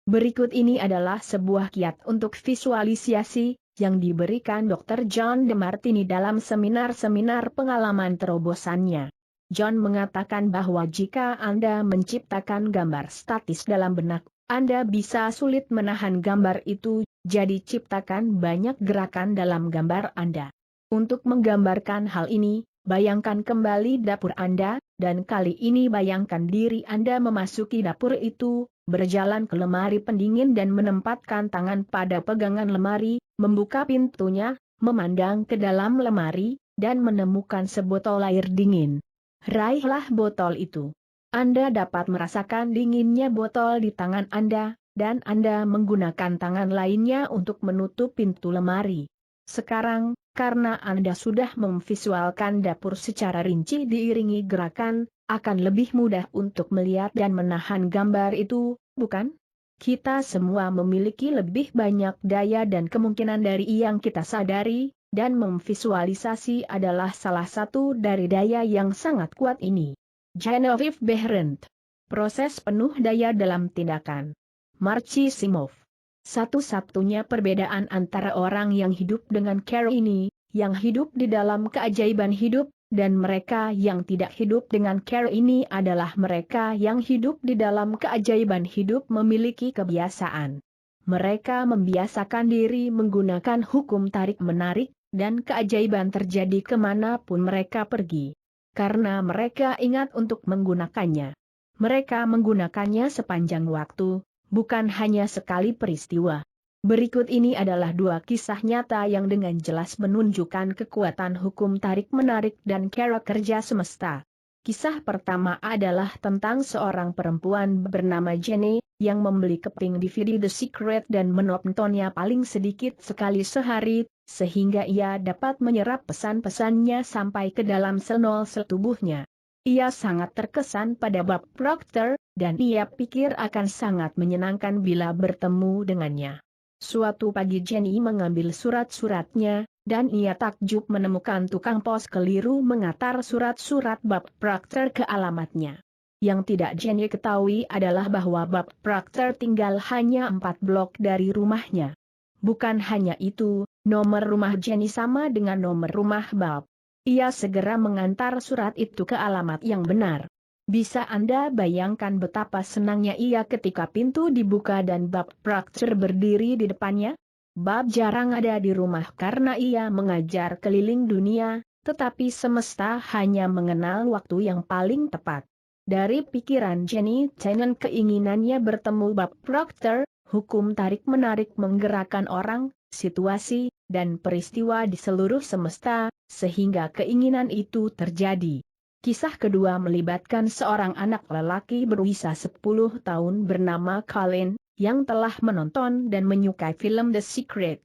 Berikut ini adalah sebuah kiat untuk visualisasi, yang diberikan Dr. John DeMartini dalam seminar-seminar pengalaman terobosannya. John mengatakan bahwa jika Anda menciptakan gambar statis dalam benak, Anda bisa sulit menahan gambar itu, jadi ciptakan banyak gerakan dalam gambar Anda. Untuk menggambarkan hal ini, bayangkan kembali dapur Anda, dan kali ini bayangkan diri Anda memasuki dapur itu, berjalan ke lemari pendingin dan menempatkan tangan pada pegangan lemari, membuka pintunya, memandang ke dalam lemari, dan menemukan sebotol air dingin. Raihlah botol itu. Anda dapat merasakan dinginnya botol di tangan Anda, dan Anda menggunakan tangan lainnya untuk menutup pintu lemari. Sekarang, karena Anda sudah memvisualkan dapur secara rinci diiringi gerakan, akan lebih mudah untuk melihat dan menahan gambar itu, bukan? Kita semua memiliki lebih banyak daya dan kemungkinan dari yang kita sadari, dan memvisualisasi adalah salah satu dari daya yang sangat kuat ini. Genevieve Behrend. Proses penuh daya dalam tindakan. Marci Simov. Satu-satunya perbedaan antara orang yang hidup dengan care ini, yang hidup di dalam keajaiban hidup, dan mereka yang tidak hidup dengan care ini adalah mereka yang hidup di dalam keajaiban hidup memiliki kebiasaan. Mereka membiasakan diri menggunakan hukum tarik-menarik, dan keajaiban terjadi kemanapun mereka pergi. Karena mereka ingat untuk menggunakannya. Mereka menggunakannya sepanjang waktu, bukan hanya sekali peristiwa. Berikut ini adalah dua kisah nyata yang dengan jelas menunjukkan kekuatan hukum tarik-menarik dan cara kerja semesta. Kisah pertama adalah tentang seorang perempuan bernama Jenny, yang membeli keping DVD The Secret dan menontonnya paling sedikit sekali sehari, sehingga ia dapat menyerap pesan-pesannya sampai ke dalam sel-sel tubuhnya. Ia sangat terkesan pada Bob Proctor, dan ia pikir akan sangat menyenangkan bila bertemu dengannya. Suatu pagi Jenny mengambil surat-suratnya, dan ia takjub menemukan tukang pos keliru mengantar surat-surat Bob Proctor ke alamatnya. Yang tidak Jenny ketahui adalah bahwa Bob Proctor tinggal hanya 4 blok dari rumahnya. Bukan hanya itu, nomor rumah Jenny sama dengan nomor rumah Bob. Ia segera mengantar surat itu ke alamat yang benar. Bisa Anda bayangkan betapa senangnya ia ketika pintu dibuka dan Bob Proctor berdiri di depannya? Bob jarang ada di rumah karena ia mengajar keliling dunia, tetapi semesta hanya mengenal waktu yang paling tepat. Dari pikiran Jenny dengan keinginannya bertemu Bob Proctor, hukum tarik-menarik menggerakkan orang, situasi, dan peristiwa di seluruh semesta, sehingga keinginan itu terjadi. Kisah kedua melibatkan seorang anak lelaki berusia 10 tahun bernama Colin, yang telah menonton dan menyukai film The Secret.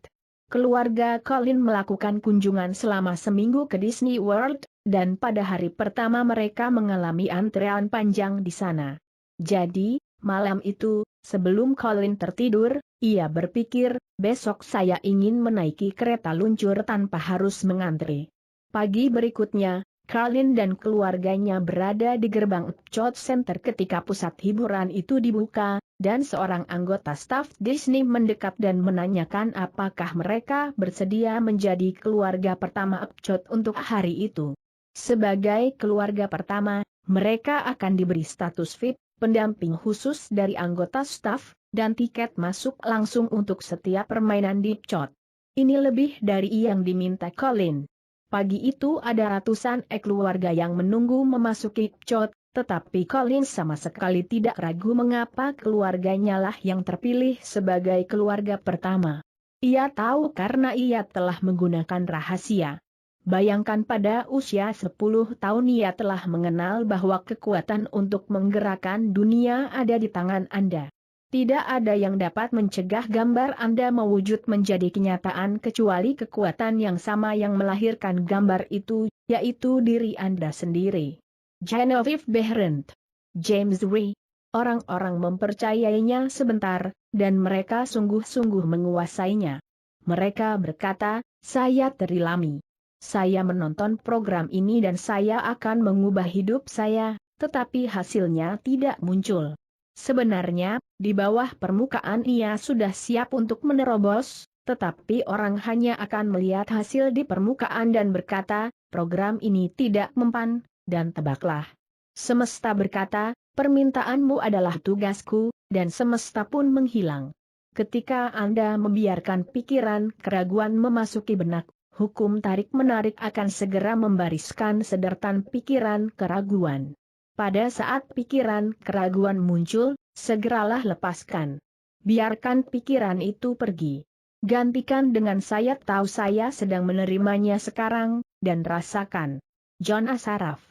Keluarga Colin melakukan kunjungan selama seminggu ke Disney World, dan pada hari pertama mereka mengalami antrean panjang di sana. Jadi, malam itu, sebelum Colin tertidur, ia berpikir, besok saya ingin menaiki kereta luncur tanpa harus mengantri. Pagi berikutnya, Colin dan keluarganya berada di gerbang Epcot Center ketika pusat hiburan itu dibuka, dan seorang anggota staf Disney mendekat dan menanyakan apakah mereka bersedia menjadi keluarga pertama Epcot untuk hari itu. Sebagai keluarga pertama, mereka akan diberi status VIP, pendamping khusus dari anggota staf, dan tiket masuk langsung untuk setiap permainan di Epcot. Ini lebih dari yang diminta Colin. Pagi itu ada ratusan keluarga yang menunggu memasuki Epcot, tetapi Colin sama sekali tidak ragu mengapa keluarganya lah yang terpilih sebagai keluarga pertama. Ia tahu karena ia telah menggunakan rahasia. Bayangkan pada usia 10 tahun ia telah mengenal bahwa kekuatan untuk menggerakkan dunia ada di tangan Anda. Tidak ada yang dapat mencegah gambar Anda mewujud menjadi kenyataan kecuali kekuatan yang sama yang melahirkan gambar itu, yaitu diri Anda sendiri. Genevieve Behrend, James Ree. Orang-orang mempercayainya sebentar, dan mereka sungguh-sungguh menguasainya. Mereka berkata, saya terilami. Saya menonton program ini dan saya akan mengubah hidup saya, tetapi hasilnya tidak muncul. Sebenarnya, di bawah permukaan ia sudah siap untuk menerobos, tetapi orang hanya akan melihat hasil di permukaan dan berkata, program ini tidak mempan, dan tebaklah. Semesta berkata, permintaanmu adalah tugasku, dan semesta pun menghilang. Ketika Anda membiarkan pikiran keraguan memasuki benak, hukum tarik-menarik akan segera membariskan sederetan pikiran keraguan. Pada saat pikiran keraguan muncul, segeralah lepaskan. Biarkan pikiran itu pergi. Gantikan dengan saya tahu saya sedang menerimanya sekarang, dan rasakan. John Asaraf.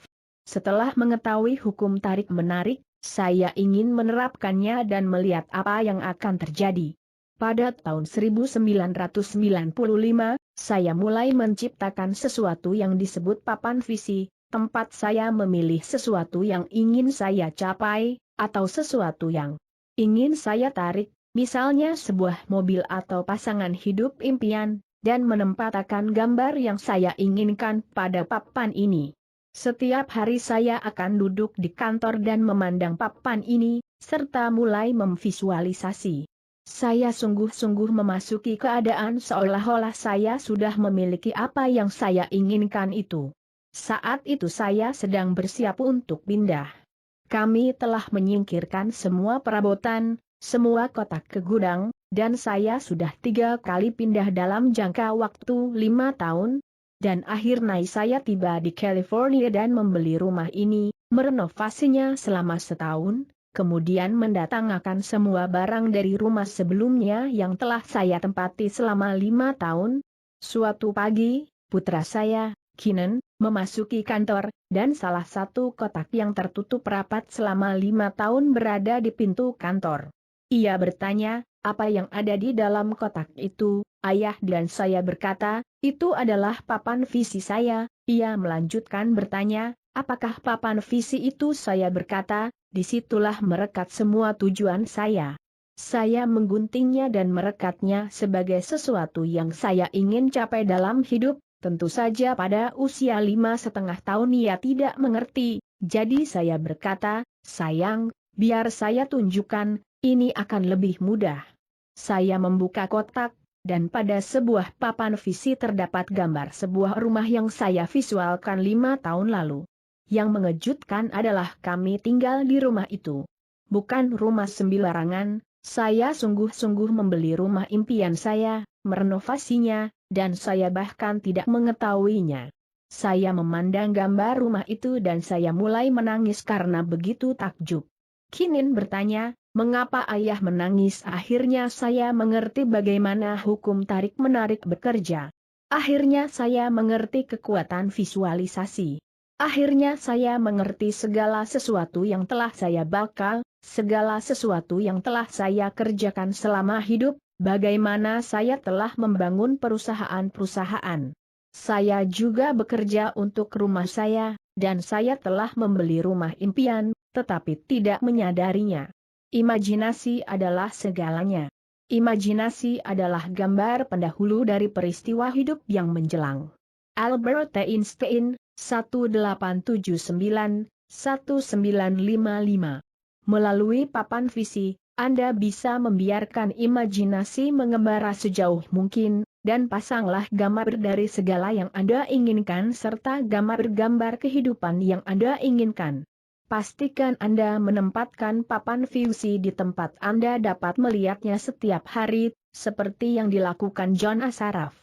Setelah mengetahui hukum tarik-menarik, saya ingin menerapkannya dan melihat apa yang akan terjadi. Pada tahun 1995, saya mulai menciptakan sesuatu yang disebut papan visi, tempat saya memilih sesuatu yang ingin saya capai, atau sesuatu yang ingin saya tarik, misalnya sebuah mobil atau pasangan hidup impian, dan menempatkan gambar yang saya inginkan pada papan ini. Setiap hari saya akan duduk di kantor dan memandang papan ini, serta mulai memvisualisasi. Saya sungguh-sungguh memasuki keadaan seolah-olah saya sudah memiliki apa yang saya inginkan itu. Saat itu saya sedang bersiap untuk pindah. Kami telah menyingkirkan semua perabotan, semua kotak ke gudang, dan saya sudah 3 kali pindah dalam jangka waktu 5 tahun, dan akhirnya saya tiba di California dan membeli rumah ini, merenovasinya selama setahun, kemudian mendatangkan semua barang dari rumah sebelumnya yang telah saya tempati selama 5 tahun. Suatu pagi, putra saya, Keenan, memasuki kantor, dan salah satu kotak yang tertutup rapat selama 5 tahun berada di pintu kantor. Ia bertanya, apa yang ada di dalam kotak itu, ayah? Dan saya berkata, itu adalah papan visi saya. Ia melanjutkan bertanya, apakah papan visi itu? Saya berkata, disitulah merekat semua tujuan saya. Saya mengguntingnya dan merekatnya sebagai sesuatu yang saya ingin capai dalam hidup. Tentu saja pada usia 5,5 tahun ia tidak mengerti, jadi saya berkata, sayang, biar saya tunjukkan, ini akan lebih mudah. Saya membuka kotak, dan pada sebuah papan visi terdapat gambar sebuah rumah yang saya visualkan 5 tahun lalu. Yang mengejutkan adalah kami tinggal di rumah itu. Bukan rumah sembarangan, saya sungguh-sungguh membeli rumah impian saya, merenovasinya, dan saya bahkan tidak mengetahuinya. Saya memandang gambar rumah itu dan saya mulai menangis karena begitu takjub. Keenan bertanya, mengapa ayah menangis? Akhirnya saya mengerti bagaimana hukum tarik-menarik bekerja. Akhirnya saya mengerti kekuatan visualisasi. Akhirnya saya mengerti segala sesuatu yang telah saya bakal, segala sesuatu yang telah saya kerjakan selama hidup, bagaimana saya telah membangun perusahaan-perusahaan. Saya juga bekerja untuk rumah saya, dan saya telah membeli rumah impian, tetapi tidak menyadarinya. Imajinasi adalah segalanya. Imajinasi adalah gambar pendahulu dari peristiwa hidup yang menjelang. Albert Einstein, 1879-1955. Melalui papan visi, Anda bisa membiarkan imajinasi mengembara sejauh mungkin, dan pasanglah gambar dari segala yang Anda inginkan serta gambar-gambar kehidupan yang Anda inginkan. Pastikan Anda menempatkan papan visi di tempat Anda dapat melihatnya setiap hari, seperti yang dilakukan John Asaraf.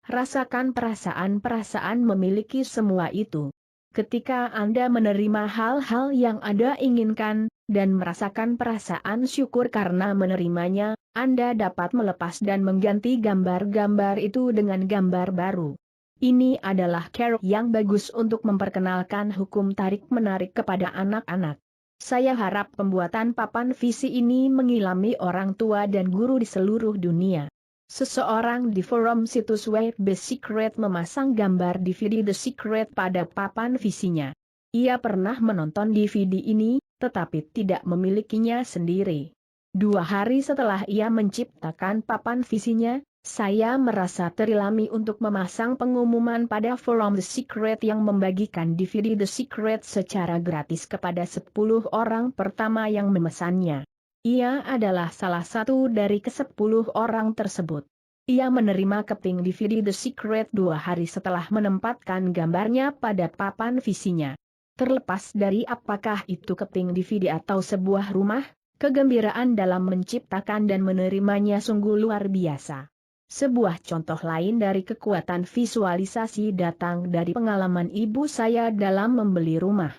Rasakan perasaan-perasaan memiliki semua itu. Ketika Anda menerima hal-hal yang Anda inginkan, dan merasakan perasaan syukur karena menerimanya, Anda dapat melepas dan mengganti gambar-gambar itu dengan gambar baru. Ini adalah cara yang bagus untuk memperkenalkan hukum tarik-menarik kepada anak-anak. Saya harap pembuatan papan visi ini mengilhami orang tua dan guru di seluruh dunia. Seseorang di forum situs web The Secret memasang gambar DVD The Secret pada papan visinya. Ia pernah menonton DVD ini, tetapi tidak memilikinya sendiri. 2 hari setelah ia menciptakan papan visinya, saya merasa terilhami untuk memasang pengumuman pada forum The Secret yang membagikan DVD The Secret secara gratis kepada 10 orang pertama yang memesannya. Ia adalah salah satu dari ke-10 orang tersebut. Ia menerima keping DVD The Secret 2 hari setelah menempatkan gambarnya pada papan visinya. Terlepas dari apakah itu keping DVD atau sebuah rumah, kegembiraan dalam menciptakan dan menerimanya sungguh luar biasa. Sebuah contoh lain dari kekuatan visualisasi datang dari pengalaman ibu saya dalam membeli rumah.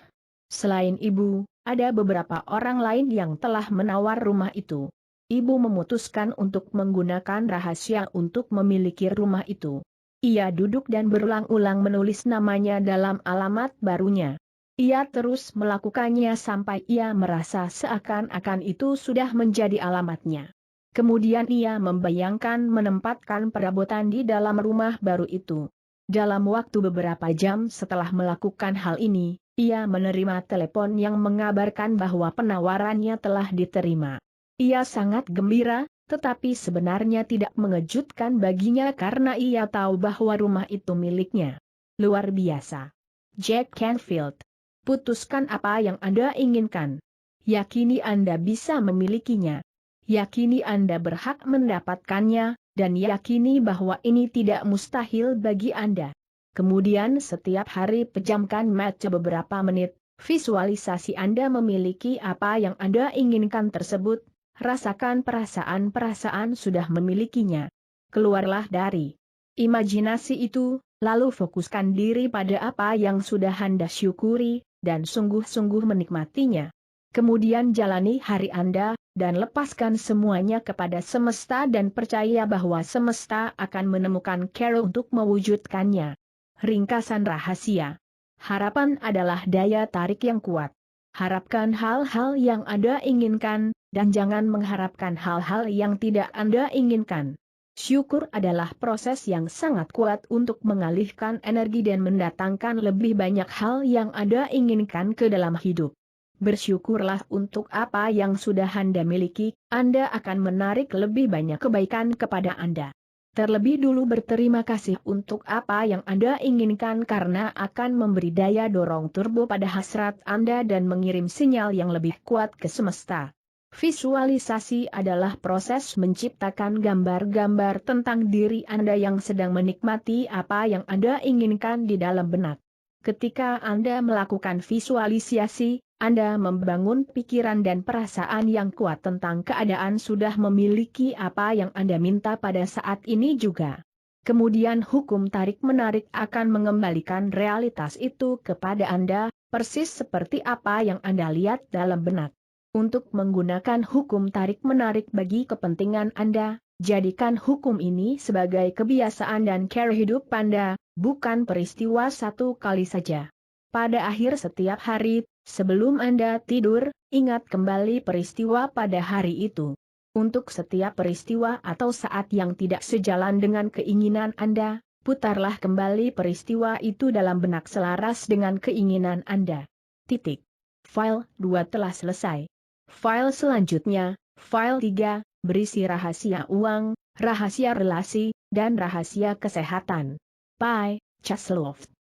Selain ibu, ada beberapa orang lain yang telah menawar rumah itu. Ibu memutuskan untuk menggunakan rahasia untuk memiliki rumah itu. Ia duduk dan berulang-ulang menulis namanya dalam alamat barunya. Ia terus melakukannya sampai ia merasa seakan-akan itu sudah menjadi alamatnya. Kemudian ia membayangkan menempatkan perabotan di dalam rumah baru itu. Dalam waktu beberapa jam setelah melakukan hal ini, ia menerima telepon yang mengabarkan bahwa penawarannya telah diterima. Ia sangat gembira, tetapi sebenarnya tidak mengejutkan baginya karena ia tahu bahwa rumah itu miliknya. Luar biasa. Jack Canfield. Putuskan apa yang Anda inginkan. Yakini Anda bisa memilikinya. Yakini Anda berhak mendapatkannya, dan yakini bahwa ini tidak mustahil bagi Anda. Kemudian setiap hari pejamkan mata beberapa menit, visualisasi Anda memiliki apa yang Anda inginkan tersebut, rasakan perasaan-perasaan sudah memilikinya. Keluarlah dari imajinasi itu, lalu fokuskan diri pada apa yang sudah Anda syukuri, dan sungguh-sungguh menikmatinya. Kemudian jalani hari Anda, dan lepaskan semuanya kepada semesta dan percaya bahwa semesta akan menemukan cara untuk mewujudkannya. Ringkasan rahasia. Harapan adalah daya tarik yang kuat. Harapkan hal-hal yang Anda inginkan, dan jangan mengharapkan hal-hal yang tidak Anda inginkan. Syukur adalah proses yang sangat kuat untuk mengalihkan energi dan mendatangkan lebih banyak hal yang Anda inginkan ke dalam hidup. Bersyukurlah untuk apa yang sudah Anda miliki, Anda akan menarik lebih banyak kebaikan kepada Anda. Terlebih dulu berterima kasih untuk apa yang Anda inginkan karena akan memberi daya dorong turbo pada hasrat Anda dan mengirim sinyal yang lebih kuat ke semesta. Visualisasi adalah proses menciptakan gambar-gambar tentang diri Anda yang sedang menikmati apa yang Anda inginkan di dalam benak. Ketika Anda melakukan visualisasi, Anda membangun pikiran dan perasaan yang kuat tentang keadaan sudah memiliki apa yang Anda minta pada saat ini juga. Kemudian hukum tarik-menarik akan mengembalikan realitas itu kepada Anda, persis seperti apa yang Anda lihat dalam benak. Untuk menggunakan hukum tarik-menarik bagi kepentingan Anda, jadikan hukum ini sebagai kebiasaan dan cara hidup Anda, bukan peristiwa satu kali saja. Pada akhir setiap hari, sebelum Anda tidur, ingat kembali peristiwa pada hari itu. Untuk setiap peristiwa atau saat yang tidak sejalan dengan keinginan Anda, putarlah kembali peristiwa itu dalam benak selaras dengan keinginan Anda. Titik. File 2 telah selesai. File selanjutnya, file 3, berisi rahasia uang, rahasia relasi, dan rahasia kesehatan. By Chasloft.